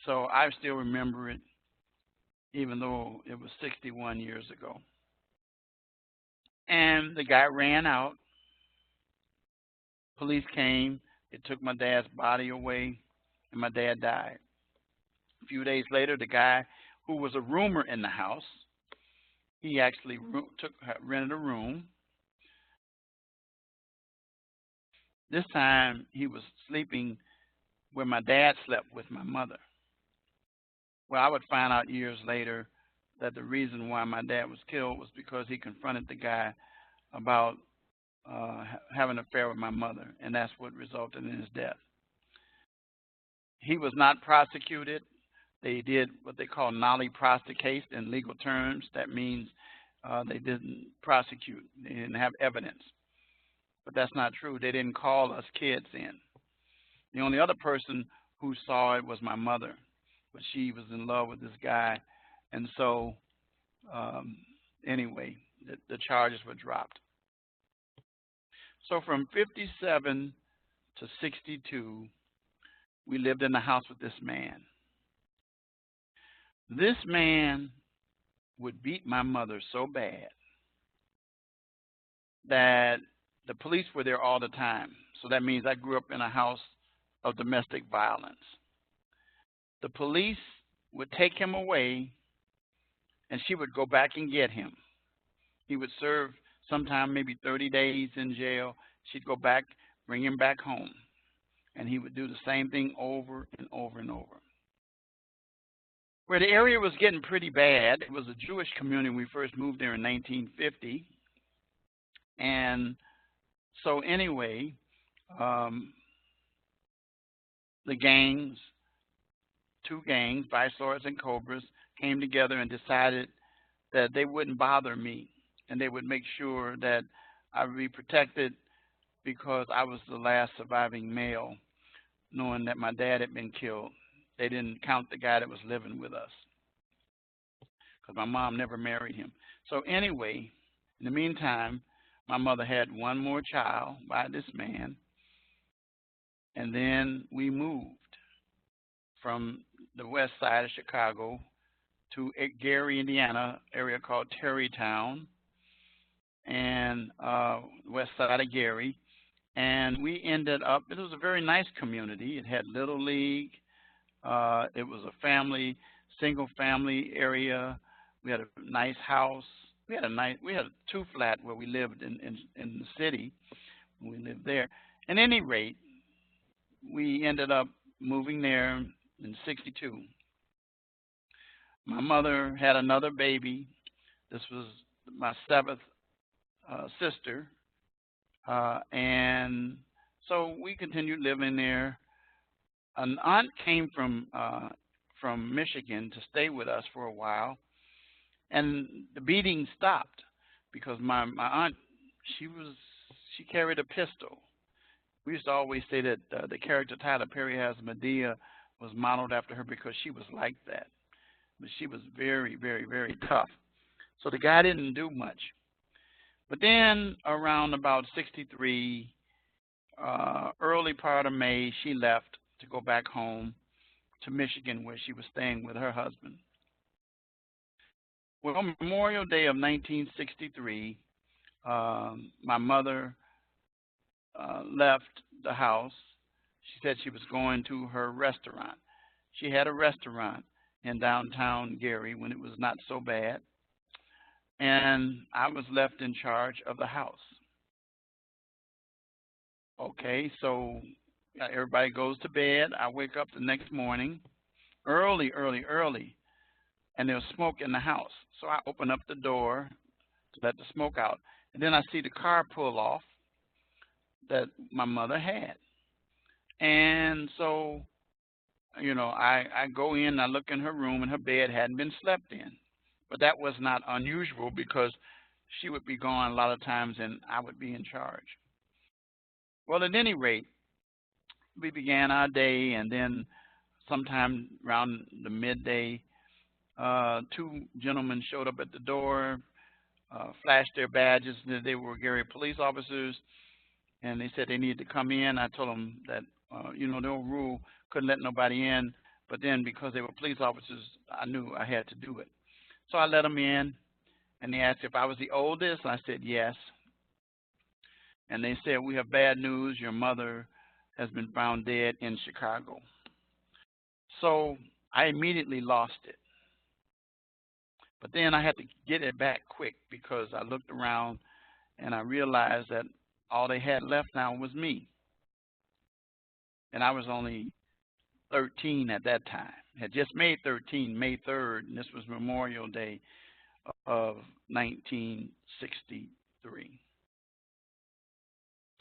so I still remember it, even though it was 61 years ago. And the guy ran out. Police came. They took my dad's body away, and my dad died. A few days later, the guy who was a roomer in the house, he actually rented a room. This time, he was sleeping where my dad slept with my mother. Well, I would find out years later that the reason why my dad was killed was because he confronted the guy about having an affair with my mother, and that's what resulted in his death. He was not prosecuted. They did what they call nolli prosecutus in legal terms. That means they didn't prosecute. They didn't have evidence. But that's not true. They didn't call us kids in. The only other person who saw it was my mother, but she was in love with this guy. And so, anyway, the charges were dropped. So from 57 to 62, we lived in the house with this man. This man would beat my mother so bad that the police were there all the time. So that means I grew up in a house of domestic violence. The police would take him away, and she would go back and get him. He would serve sometime maybe 30 days in jail. She'd go back, bring him back home, and he would do the same thing over and over and over. Where the area was getting pretty bad, it was a Jewish community when we first moved there in 1950. And so anyway, the gangs, 2 gangs, Vice Lords and Cobras, came together and decided that they wouldn't bother me, and they would make sure that I would be protected because I was the last surviving male, knowing that my dad had been killed. They didn't count the guy that was living with us because my mom never married him. So anyway, in the meantime, my mother had 1 more child by this man, and then we moved from the west side of Chicago to Gary, Indiana, area called Terrytown, and west side of Gary. And we ended up, it was a very nice community. It had Little League. It was a single family area. We had a nice house. We had a 2-flat where we lived in the city. We lived there. At any rate, we ended up moving there in 62. My mother had another baby. This was my 7th sister. And so we continued living there. An aunt came from Michigan to stay with us for a while, and the beating stopped because my aunt, she carried a pistol. We used to always say that the character Tyler Perry has, Medea, was modeled after her because she was like that. But she was very, very, very tough. So the guy didn't do much. But then around about 63, early part of May, she left to go back home to Michigan, where she was staying with her husband. Well, on Memorial Day of 1963, my mother left the house. She said she was going to her restaurant. She had a restaurant in downtown Gary when it was not so bad, and I was left in charge of the house. Okay, so everybody goes to bed. I wake up the next morning early, and there's smoke in the house. So I open up the door to let the smoke out, and then I see the car pull off that my mother had. And so, I go in, I look in her room, and her bed hadn't been slept in. But that was not unusual because she would be gone a lot of times and I would be in charge. Well, at any rate, we began our day, and then sometime around the midday, two gentlemen showed up at the door, flashed their badges. They were Gary police officers, and they said they needed to come in. I told them that, the old rule, couldn't let nobody in, but then because they were police officers, I knew I had to do it. So I let them in, and they asked if I was the oldest. I said yes. And they said, "We have bad news. Your mother has been found dead in Chicago." So I immediately lost it. But then I had to get it back quick because I looked around and I realized that all they had left now was me. And I was only 13 at that time. Had just made 13, May 3rd, and this was Memorial Day of 1963.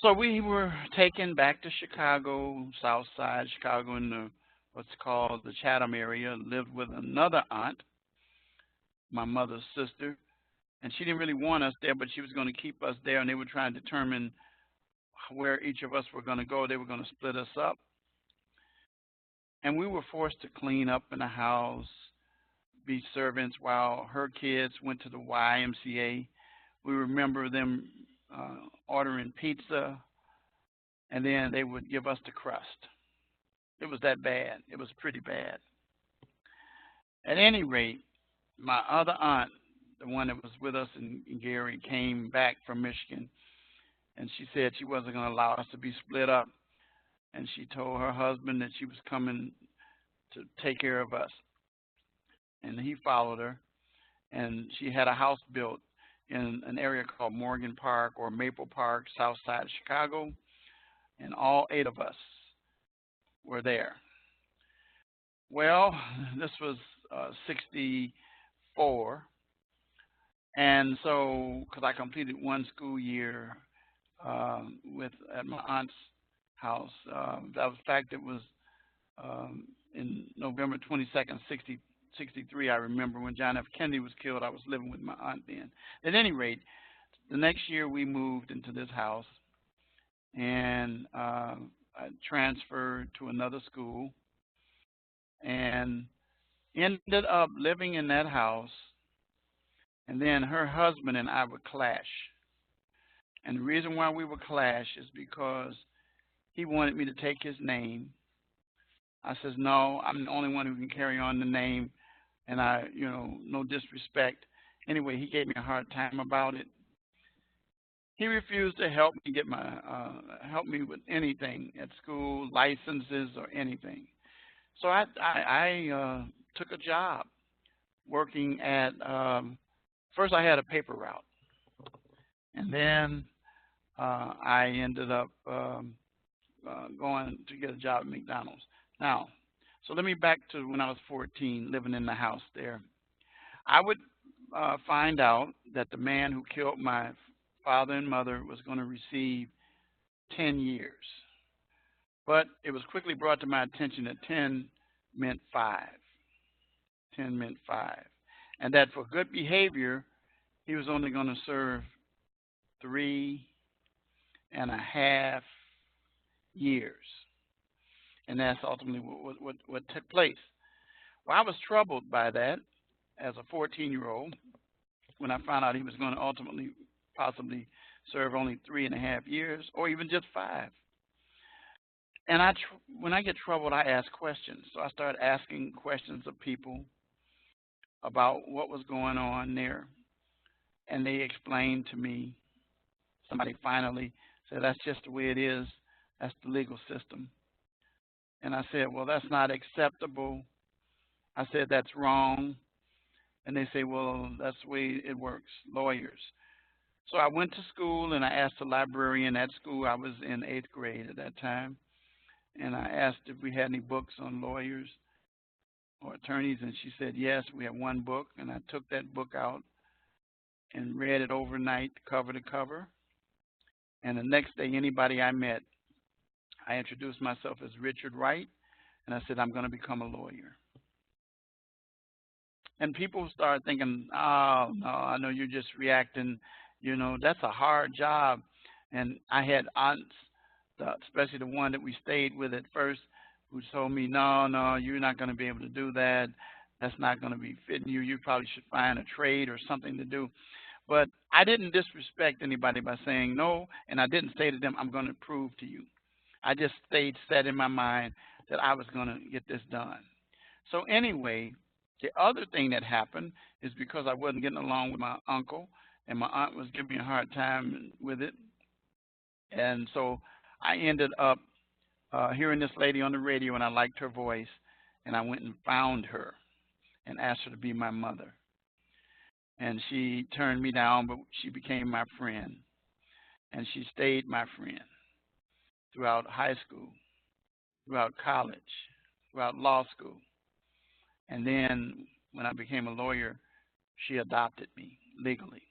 So we were taken back to Chicago, South Side Chicago, in what's called the Chatham area. Lived with another aunt, my mother's sister, and she didn't really want us there, but she was going to keep us there, and they were trying to determine where each of us were going to go. They were going to split us up, and we were forced to clean up in the house, be servants while her kids went to the YMCA. We remember them ordering pizza, and then they would give us the crust. It was that bad. It was pretty bad. At any rate, my other aunt, the one that was with us in Gary, came back from Michigan, and she said she wasn't going to allow us to be split up, and she told her husband that she was coming to take care of us. And he followed her, and she had a house built in an area called Morgan Park or Maple Park, south side of Chicago, and all 8 of us were there. Well, this was 64, and so because I completed 1 school year at my aunt's house, that was fact. It was in November 22nd, 63, I remember when John F. Kennedy was killed. I was living with my aunt then. At any rate, the next year we moved into this house, and I transferred to another school and ended up living in that house. And then her husband and I would clash. And the reason why we would clash is because he wanted me to take his name. I says, no, I'm the only one who can carry on the name. And I, no disrespect. Anyway, he gave me a hard time about it. He refused to help me help me with anything at school, licenses or anything. So I took a job working at. First, I had a paper route, and then I ended up going to get a job at McDonald's. Now, so let me back to when I was 14, living in the house there. I would find out that the man who killed my father and mother was going to receive 10 years. But it was quickly brought to my attention that 10 meant 5. 10 meant 5. And that for good behavior, he was only going to serve 3.5 years. And that's ultimately what took place. Well, I was troubled by that as a 14-year-old when I found out he was going to ultimately possibly serve only 3.5 years or even just 5. And when I get troubled, I ask questions. So I started asking questions of people about what was going on there, and they explained to me. Somebody finally said, "That's just the way it is. That's the legal system." And I said, "Well, that's not acceptable." I said, "That's wrong." And they say, "Well, that's the way it works, lawyers." So I went to school and I asked the librarian at school. I was in 8th grade at that time. And I asked if we had any books on lawyers or attorneys. And she said, yes, we have one book. And I took that book out and read it overnight, cover to cover. And the next day, anybody I met, I introduced myself as Richard Wright. And I said, I'm going to become a lawyer. And people started thinking, oh, no, I know you're just reacting. You know, that's a hard job. And I had aunts, especially the one that we stayed with at first, who told me, no, no, you're not going to be able to do that. That's not going to be fitting you. You probably should find a trade or something to do. But I didn't disrespect anybody by saying no, and I didn't say to them, I'm going to prove to you. I just stayed set in my mind that I was going to get this done. So anyway, the other thing that happened is because I wasn't getting along with my uncle, and my aunt was giving me a hard time with it. And so I ended up hearing this lady on the radio, and I liked her voice, and I went and found her and asked her to be my mother. And she turned me down, but she became my friend, and she stayed my friend throughout high school, throughout college, throughout law school. And then when I became a lawyer, she adopted me legally,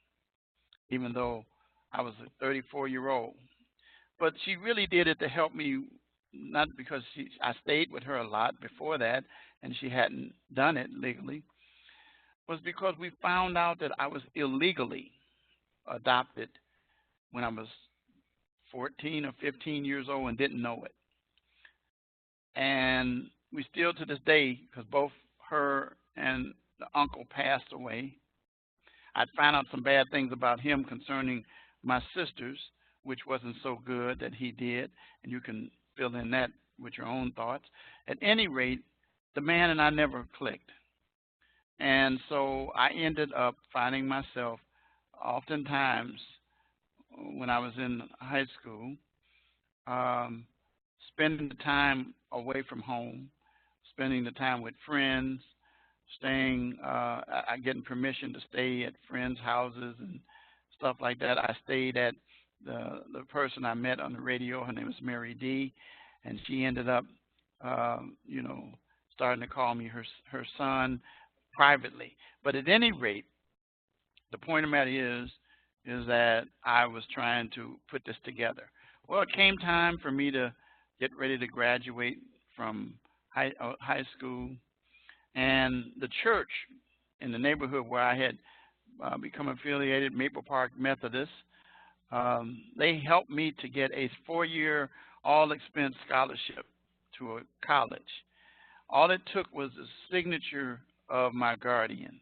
even though I was a 34-year-old. But she really did it to help me, not because I stayed with her a lot before that, and she hadn't done it legally, was because we found out that I was illegally adopted when I was 14 or 15 years old and didn't know it. And we still to this day, because both her and the uncle passed away, I'd found out some bad things about him concerning my sisters, which wasn't so good that he did, and you can fill in that with your own thoughts. At any rate, the man and I never clicked. And so I ended up finding myself oftentimes when I was in high school, spending the time away from home, spending the time with friends, staying, getting permission to stay at friends' houses and stuff like that. I stayed at the person I met on the radio. Her name was Mary D, and she ended up, starting to call me her son privately. But at any rate, the point of the matter is that I was trying to put this together. Well, it came time for me to get ready to graduate from high school, and the church in the neighborhood where I had become affiliated, Maple Park Methodist, they helped me to get a 4-year all-expense scholarship to a college. All it took was the signature of my guardians.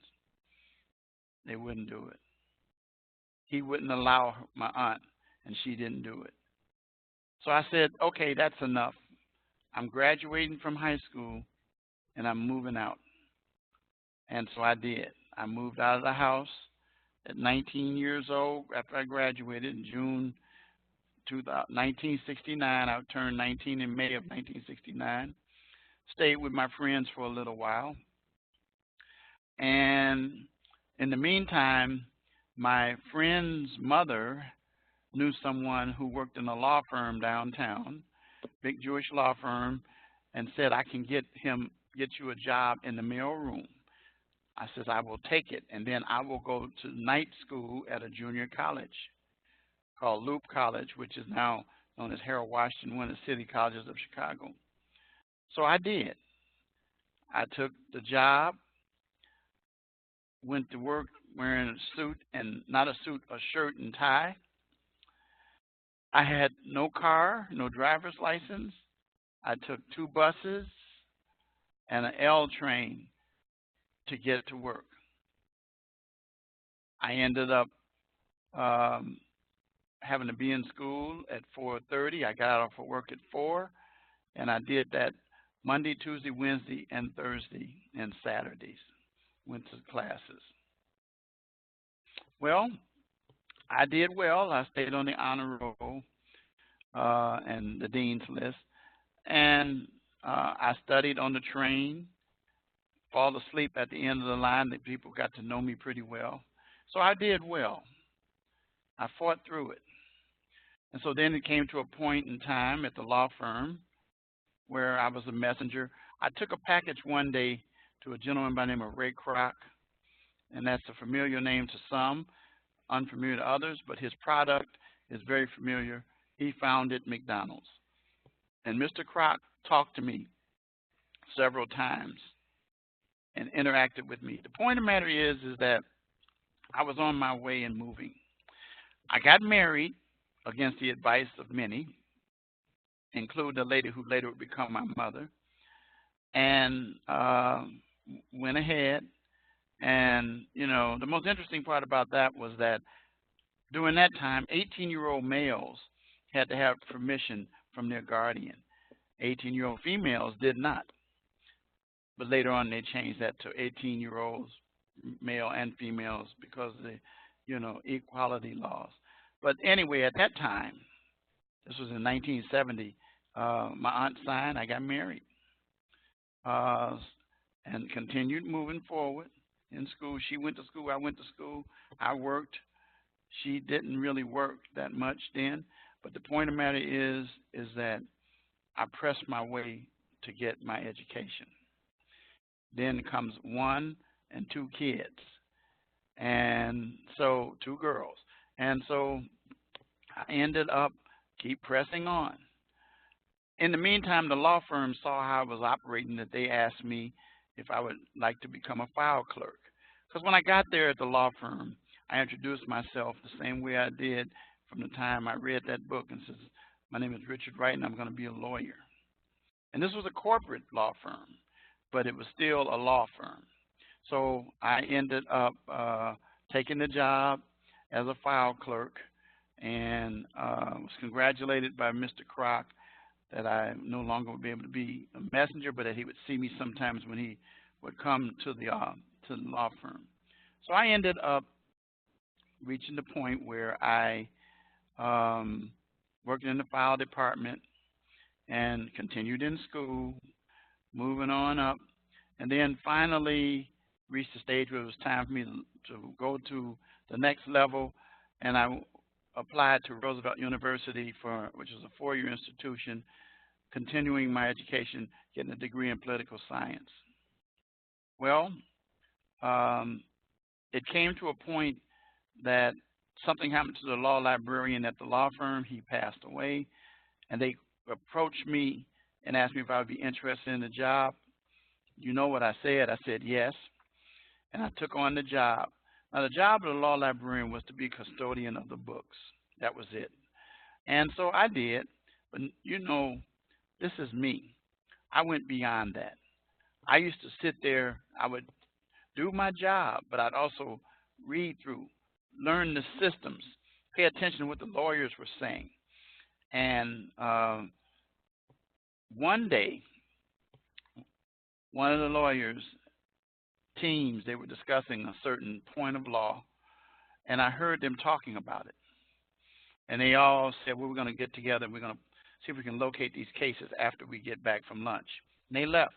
They wouldn't do it. He wouldn't allow my aunt, and she didn't do it. So I said, okay, that's enough. I'm graduating from high school, and I'm moving out. And so I did. I moved out of the house at 19 years old after I graduated in June 1969. I turned 19 in May of 1969. Stayed with my friends for a little while. And in the meantime, my friend's mother knew someone who worked in a law firm downtown, big Jewish law firm, and said, I can get you a job in the mail room. I says, I will take it, and then I will go to night school at a junior college called Loop College, which is now known as Harold Washington, one of the city colleges of Chicago. So I did. I took the job, went to work wearing a suit, and not a suit, a shirt and tie. I had no car, no driver's license. I took 2 buses and an L train to get to work. I ended up having to be in school at 4:30. I got off of work at 4, And I did that Monday, Tuesday, Wednesday, and Thursday, and Saturdays. Went to classes. Well, I did well. I stayed on the honor roll and the dean's list. And I studied on the train, fall asleep at the end of the line. The people got to know me pretty well. So I did well. I fought through it. And so then it came to a point in time at the law firm where I was a messenger. I took a package one day to a gentleman by the name of Ray Kroc, and that's a familiar name to some, unfamiliar to others, but his product is very familiar. He founded McDonald's. And Mr. Kroc talked to me several times and interacted with me. The point of the matter is that I was on my way and moving. I got married against the advice of many, including a lady who later would become my mother, and went ahead. And, you know, the most interesting part about that was that during that time, 18-year-old males had to have permission from their guardian. 18-year-old females did not. But later on, they changed that to 18-year-olds, male and females, because of the, you know, equality laws. But anyway, at that time, this was in 1970, my aunt signed, I got married, and continued moving forward in school. She went to school, I went to school, I worked. She didn't really work that much then, but the point of the matter is that I pressed my way to get my education. Then comes 1 and 2 kids, and so 2 girls. And so I ended up keep pressing on. In the meantime, the law firm saw how I was operating, that they asked me if I would like to become a file clerk. Because when I got there at the law firm, I introduced myself the same way I did from the time I read that book and says, my name is Richard Wright and I'm going to be a lawyer. And this was a corporate law firm, but it was still a law firm. So I ended up taking the job as a file clerk and was congratulated by Mr. Kroc that I no longer would be able to be a messenger, but that he would see me sometimes when he would come to the law firm. So I ended up reaching the point where I worked in the file department and continued in school, moving on up, and then finally reached the stage where it was time for me to go to the next level, and I applied to Roosevelt University, which is a 4-year institution, continuing my education, getting a degree in political science. Well, it came to a point that something happened to the law librarian at the law firm. He passed away, and they approached me and asked me if I would be interested in the job. You know what I said? I said yes, and I took on the job. Now, the job of the law librarian was to be custodian of the books. That was it. And so I did, but you know, this is me. I went beyond that. I used to sit there, I would do my job, but I'd also read through, learn the systems, pay attention to what the lawyers were saying. And one day, one of the lawyers' teams, they were discussing a certain point of law, and I heard them talking about it. And they all said, well, we're going to get together, and we're going to see if we can locate these cases after we get back from lunch. And they left.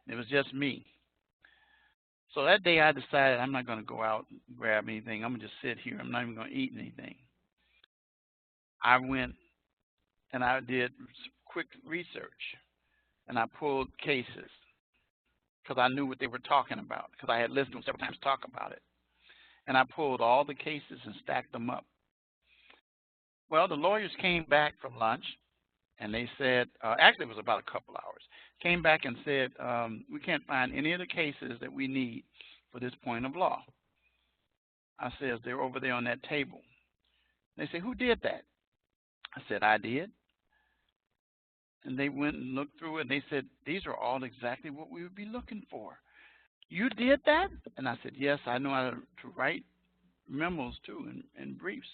It was just me. So that day I decided I'm not going to go out and grab anything. I'm going to just sit here. I'm not even going to eat anything. I went and I did quick research, and I pulled cases because I knew what they were talking about, because I had listened to them several times talk about it. And I pulled all the cases and stacked them up. Well, the lawyers came back from lunch, and they said, actually it was about a couple hours, came back and said, we can't find any of the cases that we need for this point of law. I said, they're over there on that table. They said, who did that? I said, I did. And they went and looked through it, and they said, these are all exactly what we would be looking for. You did that? And I said, yes, I know how to write memos too and briefs.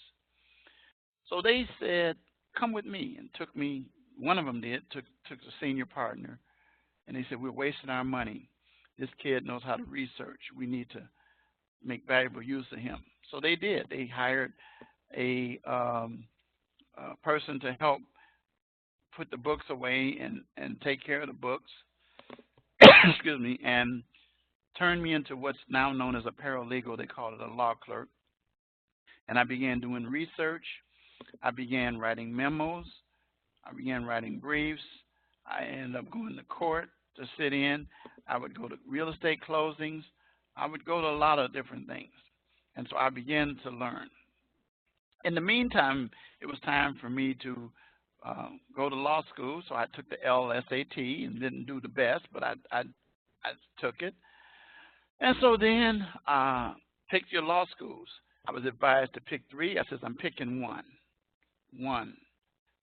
So they said, come with me, and took me one of them took the senior partner, and they said, we're wasting our money. This kid knows how to research. We need to make valuable use of him. So they did. They hired a person to help put the books away and take care of the books, excuse me, and turned me into what's now known as a paralegal. They call it a law clerk. And I began doing research. I began writing memos. I began writing briefs. I ended up going to court to sit in. I would go to real estate closings. I would go to a lot of different things. And so I began to learn. In the meantime, it was time for me to go to law school. So I took the LSAT and didn't do the best, but I took it. And so then pick your law schools. I was advised to pick 3. I says, I'm picking one.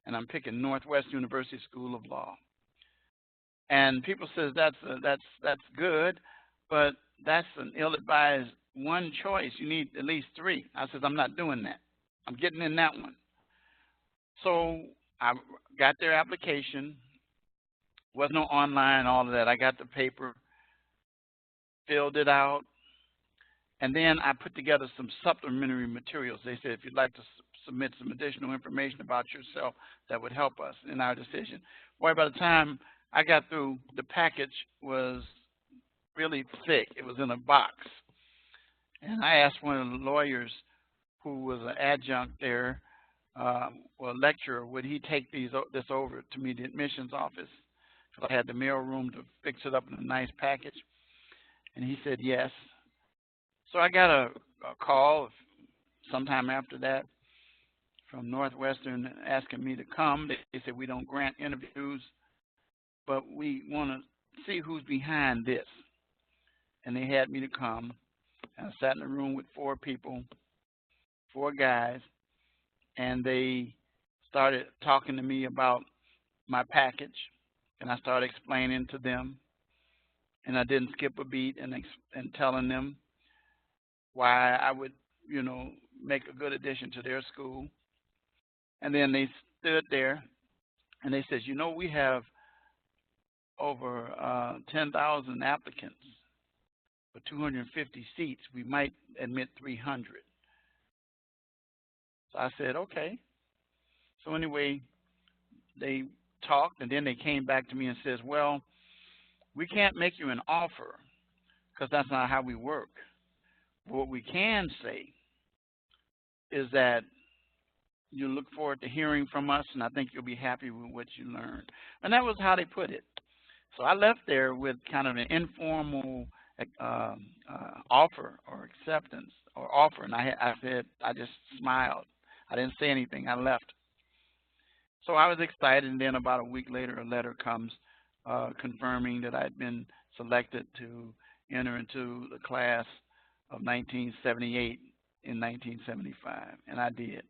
And I'm picking Northwest University School of Law. And people says that's good, but that's an ill-advised one choice. You need at least 3. I says, I'm not doing that. I'm getting in that one. So I got their application. Was no online, all of that. I got the paper, filled it out, and then I put together some supplementary materials. They said, if you'd like to submit some additional information about yourself, that would help us in our decision. Boy, by the time I got through, the package was really thick. It was in a box. And I asked one of the lawyers who was an adjunct there, or a lecturer, would he take this over to me, the admissions office? Because I had the mail room to fix it up in a nice package. And he said yes. So I got a call sometime after that from Northwestern asking me to come. They said, we don't grant interviews, but we want to see who's behind this. And they had me to come. And I sat in a room with 4 people, 4 guys, and they started talking to me about my package, and I started explaining to them, and I didn't skip a beat and telling them why I would, make a good addition to their school. And then they stood there, and they said, we have over 10,000 applicants for 250 seats. We might admit 300. So I said, okay. So anyway, they talked, and then they came back to me and says, well, we can't make you an offer because that's not how we work. But what we can say is that you look forward to hearing from us, and I think you'll be happy with what you learned. And that was how they put it. So I left there with kind of an informal offer or acceptance or offer, and I said, I just smiled. I didn't say anything. I left. So I was excited, and then about a week later, a letter comes confirming that I'd been selected to enter into the class of 1978 in 1975, and I did.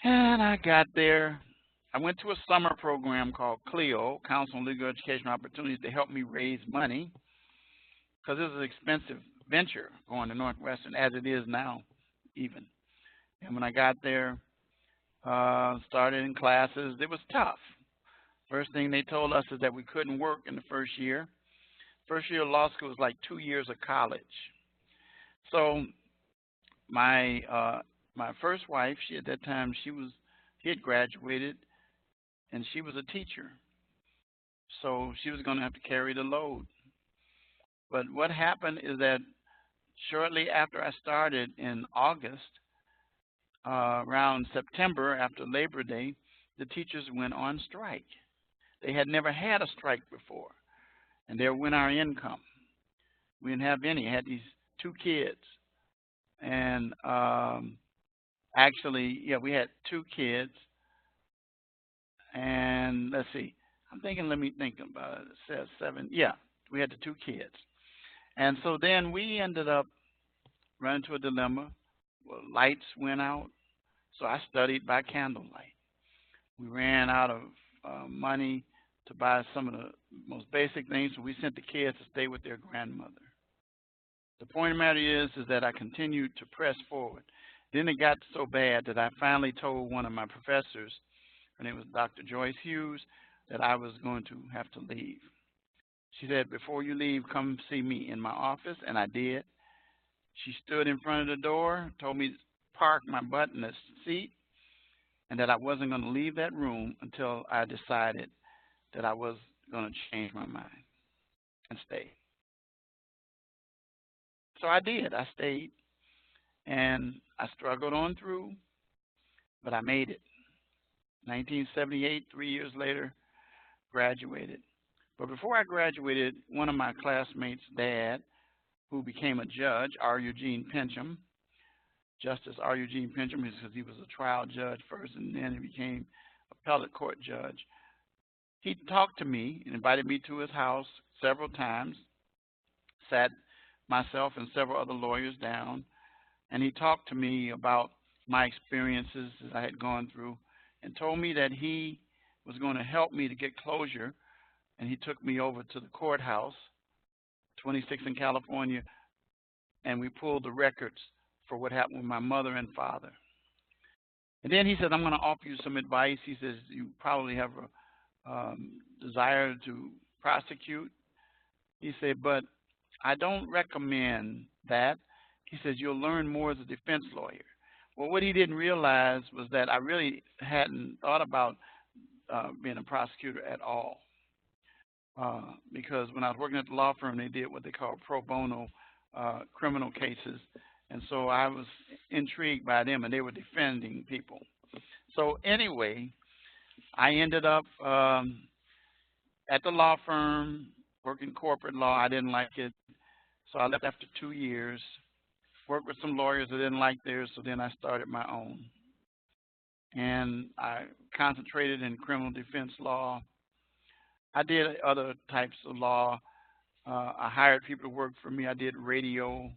And I got there. I went to a summer program called CLEO, Council on Legal Education Opportunities, to help me raise money because it was an expensive venture going to Northwestern, as it is now even. And when I got there, started in classes, it was tough. First thing they told us is that we couldn't work in the first year. First year of law school was like 2 years of college. So my first wife, at that time, she had graduated, and she was a teacher. So she was going to have to carry the load. But what happened is that shortly after I started in August, around September, after Labor Day, the teachers went on strike. They had never had a strike before, and there went our income. We didn't have any. I had these 2 kids, and actually, we had 2 kids, and let's see, let me think about it. It says 7. Yeah, we had the 2 kids. And so then we ended up running into a dilemma. Well, lights went out, so I studied by candlelight. We ran out of money to buy some of the most basic things, so we sent the kids to stay with their grandmother. The point of the matter is that I continued to press forward. Then it got so bad that I finally told one of my professors, her name was Dr. Joyce Hughes, that I was going to have to leave. She said, before you leave, come see me in my office, and I did. She stood in front of the door, told me to park my butt in the seat, and that I wasn't going to leave that room until I decided that I was going to change my mind and stay. So I did. I stayed, and I struggled on through, but I made it. 1978, 3 years later, graduated. But before I graduated, one of my classmates' dad, who became a judge, R. Eugene Pincham, Justice R. Eugene Pincham, because he was a trial judge first, and then he became appellate court judge. He talked to me and invited me to his house several times, sat myself and several other lawyers down, and he talked to me about my experiences that I had gone through and told me that he was going to help me to get closure, and he took me over to the courthouse, 26 in California, and we pulled the records for what happened with my mother and father. And then he said, I'm going to offer you some advice. He says, you probably have a desire to prosecute. He said, but I don't recommend that. He says, you'll learn more as a defense lawyer. Well, what he didn't realize was that I really hadn't thought about being a prosecutor at all. Because when I was working at the law firm, they did what they call pro bono criminal cases. And so I was intrigued by them, and they were defending people. So anyway, I ended up at the law firm, working corporate law. I didn't like it, so I left after 2 years. Worked with some lawyers that didn't like theirs, so then I started my own. And I concentrated in criminal defense law. I did other types of law. I hired people to work for me. I did radio,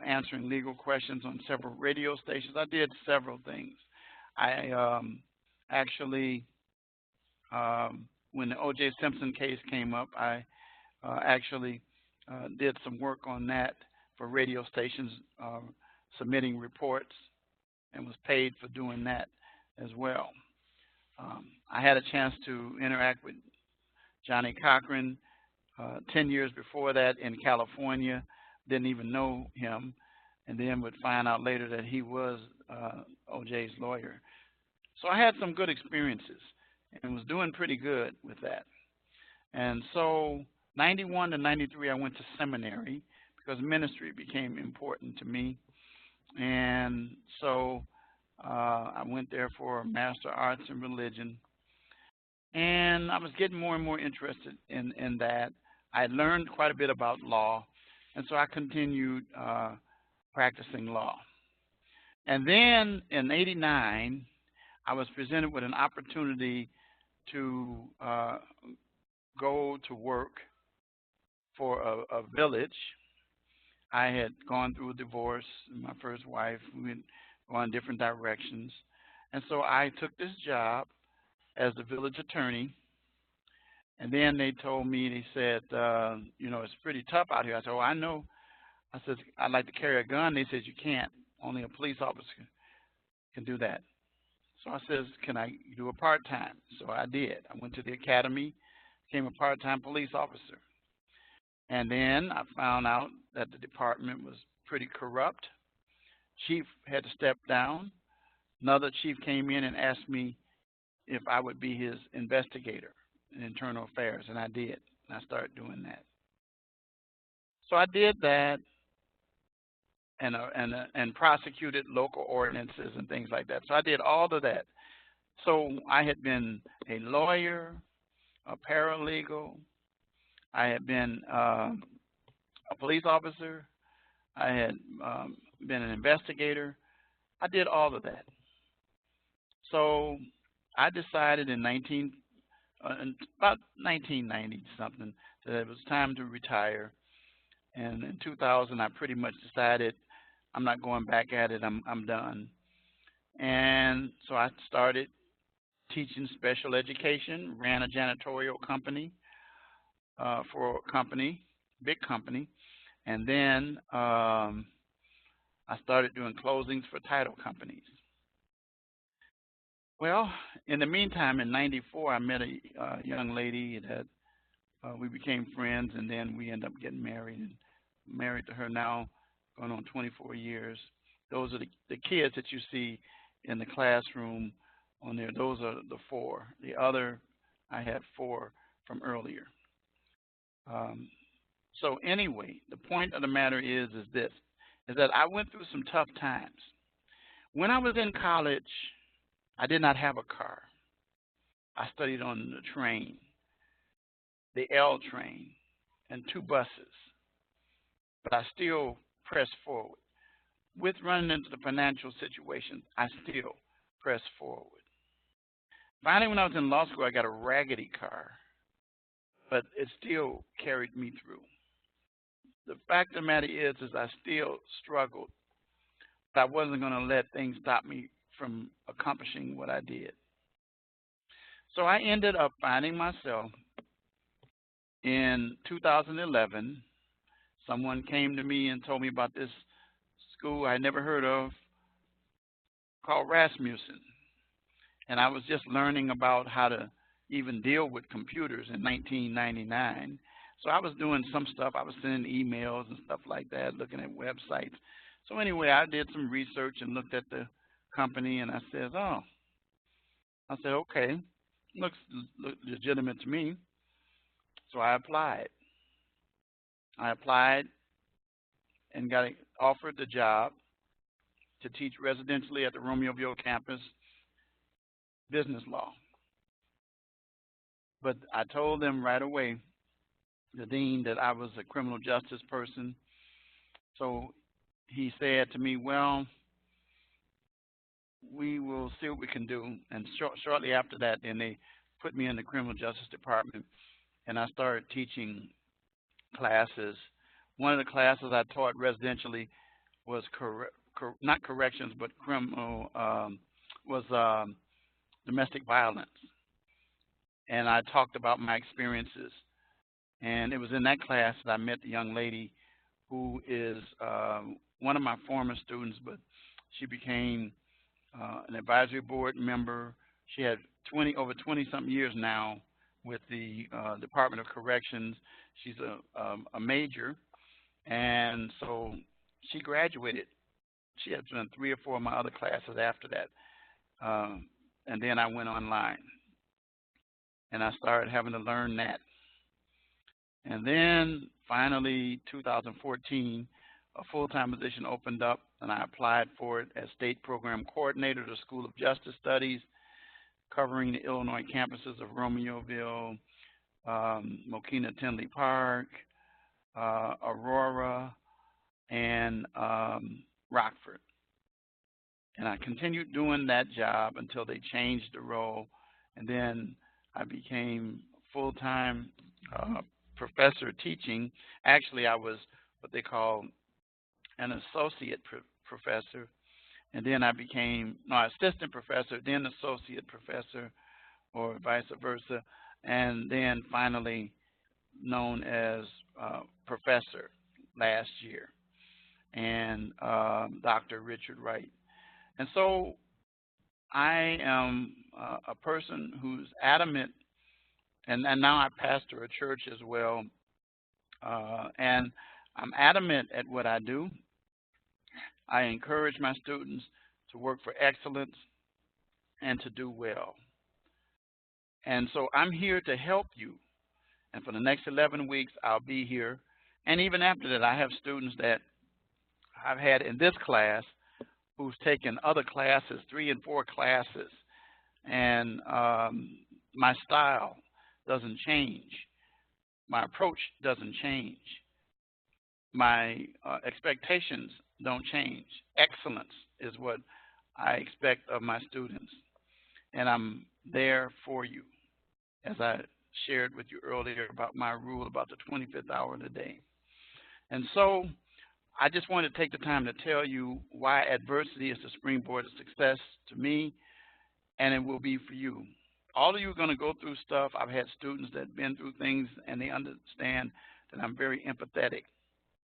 answering legal questions on several radio stations. I did several things. I actually, when the O.J. Simpson case came up, I actually did some work on that for radio stations, submitting reports, and was paid for doing that as well. I had a chance to interact with Johnny Cochran 10 years before that in California. Didn't even know him, and then would find out later that he was O.J.'s lawyer. So I had some good experiences and was doing pretty good with that. And so 91 to 93, I went to seminary because ministry became important to me. And so I went there for Master of Arts in Religion. And I was getting more and more interested in that. I learned quite a bit about law, and so I continued practicing law. And then in '89, I was presented with an opportunity to go to work for a village. I had gone through a divorce, my first wife. We had gone different directions. And so I took this job as the village attorney. And then they told me, they said, you know, it's pretty tough out here. I said, oh, I know. I said, I'd like to carry a gun. They said, you can't. Only a police officer can do that. So I said, can I do a part-time? So I did. I went to the academy, became a part-time police officer. And then I found out that the department was pretty corrupt. Chief had to step down. Another chief came in and asked me if I would be his investigator in internal affairs, and I did. And I started doing that. So I did that and prosecuted local ordinances and things like that. So I did all of that. So I had been a lawyer, a paralegal. I had been a police officer. I had been an investigator. I did all of that. So I decided in about 1990 something that it was time to retire. And in 2000, I pretty much decided I'm not going back at it. I'm done. And so I started teaching special education, ran a janitorial company for a company, big company. And then I started doing closings for title companies. Well, in the meantime, in '94, I met a young lady that we became friends, and then we ended up getting married. And married to her now, going on 24 years. Those are the kids that you see in the classroom on there. Those are the four. The other, I had four from earlier. Um, so anyway, the point of the matter is this, is that I went through some tough times. When I was in college, I did not have a car. I studied on the train, the L train, and two buses, but I still pressed forward. With running into the financial situation, I still pressed forward. Finally, when I was in law school, I got a raggedy car, but it still carried me through. The fact of the matter is I still struggled, but I wasn't going to let things stop me from accomplishing what I did. So I ended up finding myself in 2011. Someone came to me and told me about this school I never heard of called Rasmussen. And I was just learning about how to even deal with computers in 1999. So I was doing some stuff. I was sending emails and stuff like that, looking at websites. So anyway, I did some research and looked at the company, and I said, okay, looks legitimate to me. So I applied. I applied and got offered the job to teach residentially at the Romeoville campus business law. But I told them right away, the dean, that I was a criminal justice person. So he said to me, well, we will see what we can do. And shortly after that, then they put me in the criminal justice department, and I started teaching classes. One of the classes I taught residentially was not corrections, but criminal was domestic violence. And I talked about my experiences. And it was in that class that I met the young lady who is one of my former students, but she became an advisory board member. She had over 20-something years now with the Department of Corrections. She's a major, and so she graduated. She had done 3 or 4 of my other classes after that, and then I went online, and I started having to learn that. And then finally, 2014, a full-time position opened up, and I applied for it as State Program Coordinator to the School of Justice Studies, covering the Illinois campuses of Romeoville, Mokina Tinley Park, Aurora, and Rockford. And I continued doing that job until they changed the role, and then I became full-time professor teaching. Actually, I was what they call an associate professor, and then I became assistant professor, then associate professor, or vice versa, and then finally known as professor last year, and Dr. Richard Wright. And so I am a person who's adamant, and now I pastor a church as well, and I'm adamant at what I do. I encourage my students to work for excellence and to do well. And so I'm here to help you. And for the next 11 weeks, I'll be here. And even after that, I have students that I've had in this class who's taken other classes, 3 and 4 classes. And my style doesn't change. My approach doesn't change. My expectations don't change. Excellence is what I expect of my students. And I'm there for you, as I shared with you earlier about my rule about the 25th hour of the day. And so I just want to take the time to tell you why adversity is the springboard of success to me, and it will be for you. All of you are going to go through stuff. I've had students that have been through things, and they understand that I'm very empathetic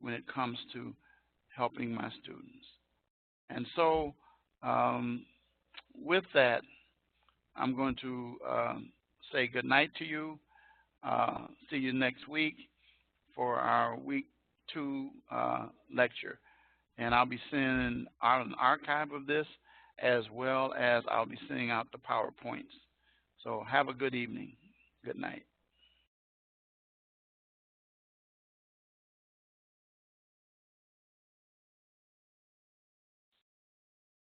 when it comes to helping my students. And so with that, I'm going to say good night to you. See you next week for our week 2 lecture. And I'll be sending out an archive of this, as well as I'll be sending out the PowerPoints. So have a good evening. Good night.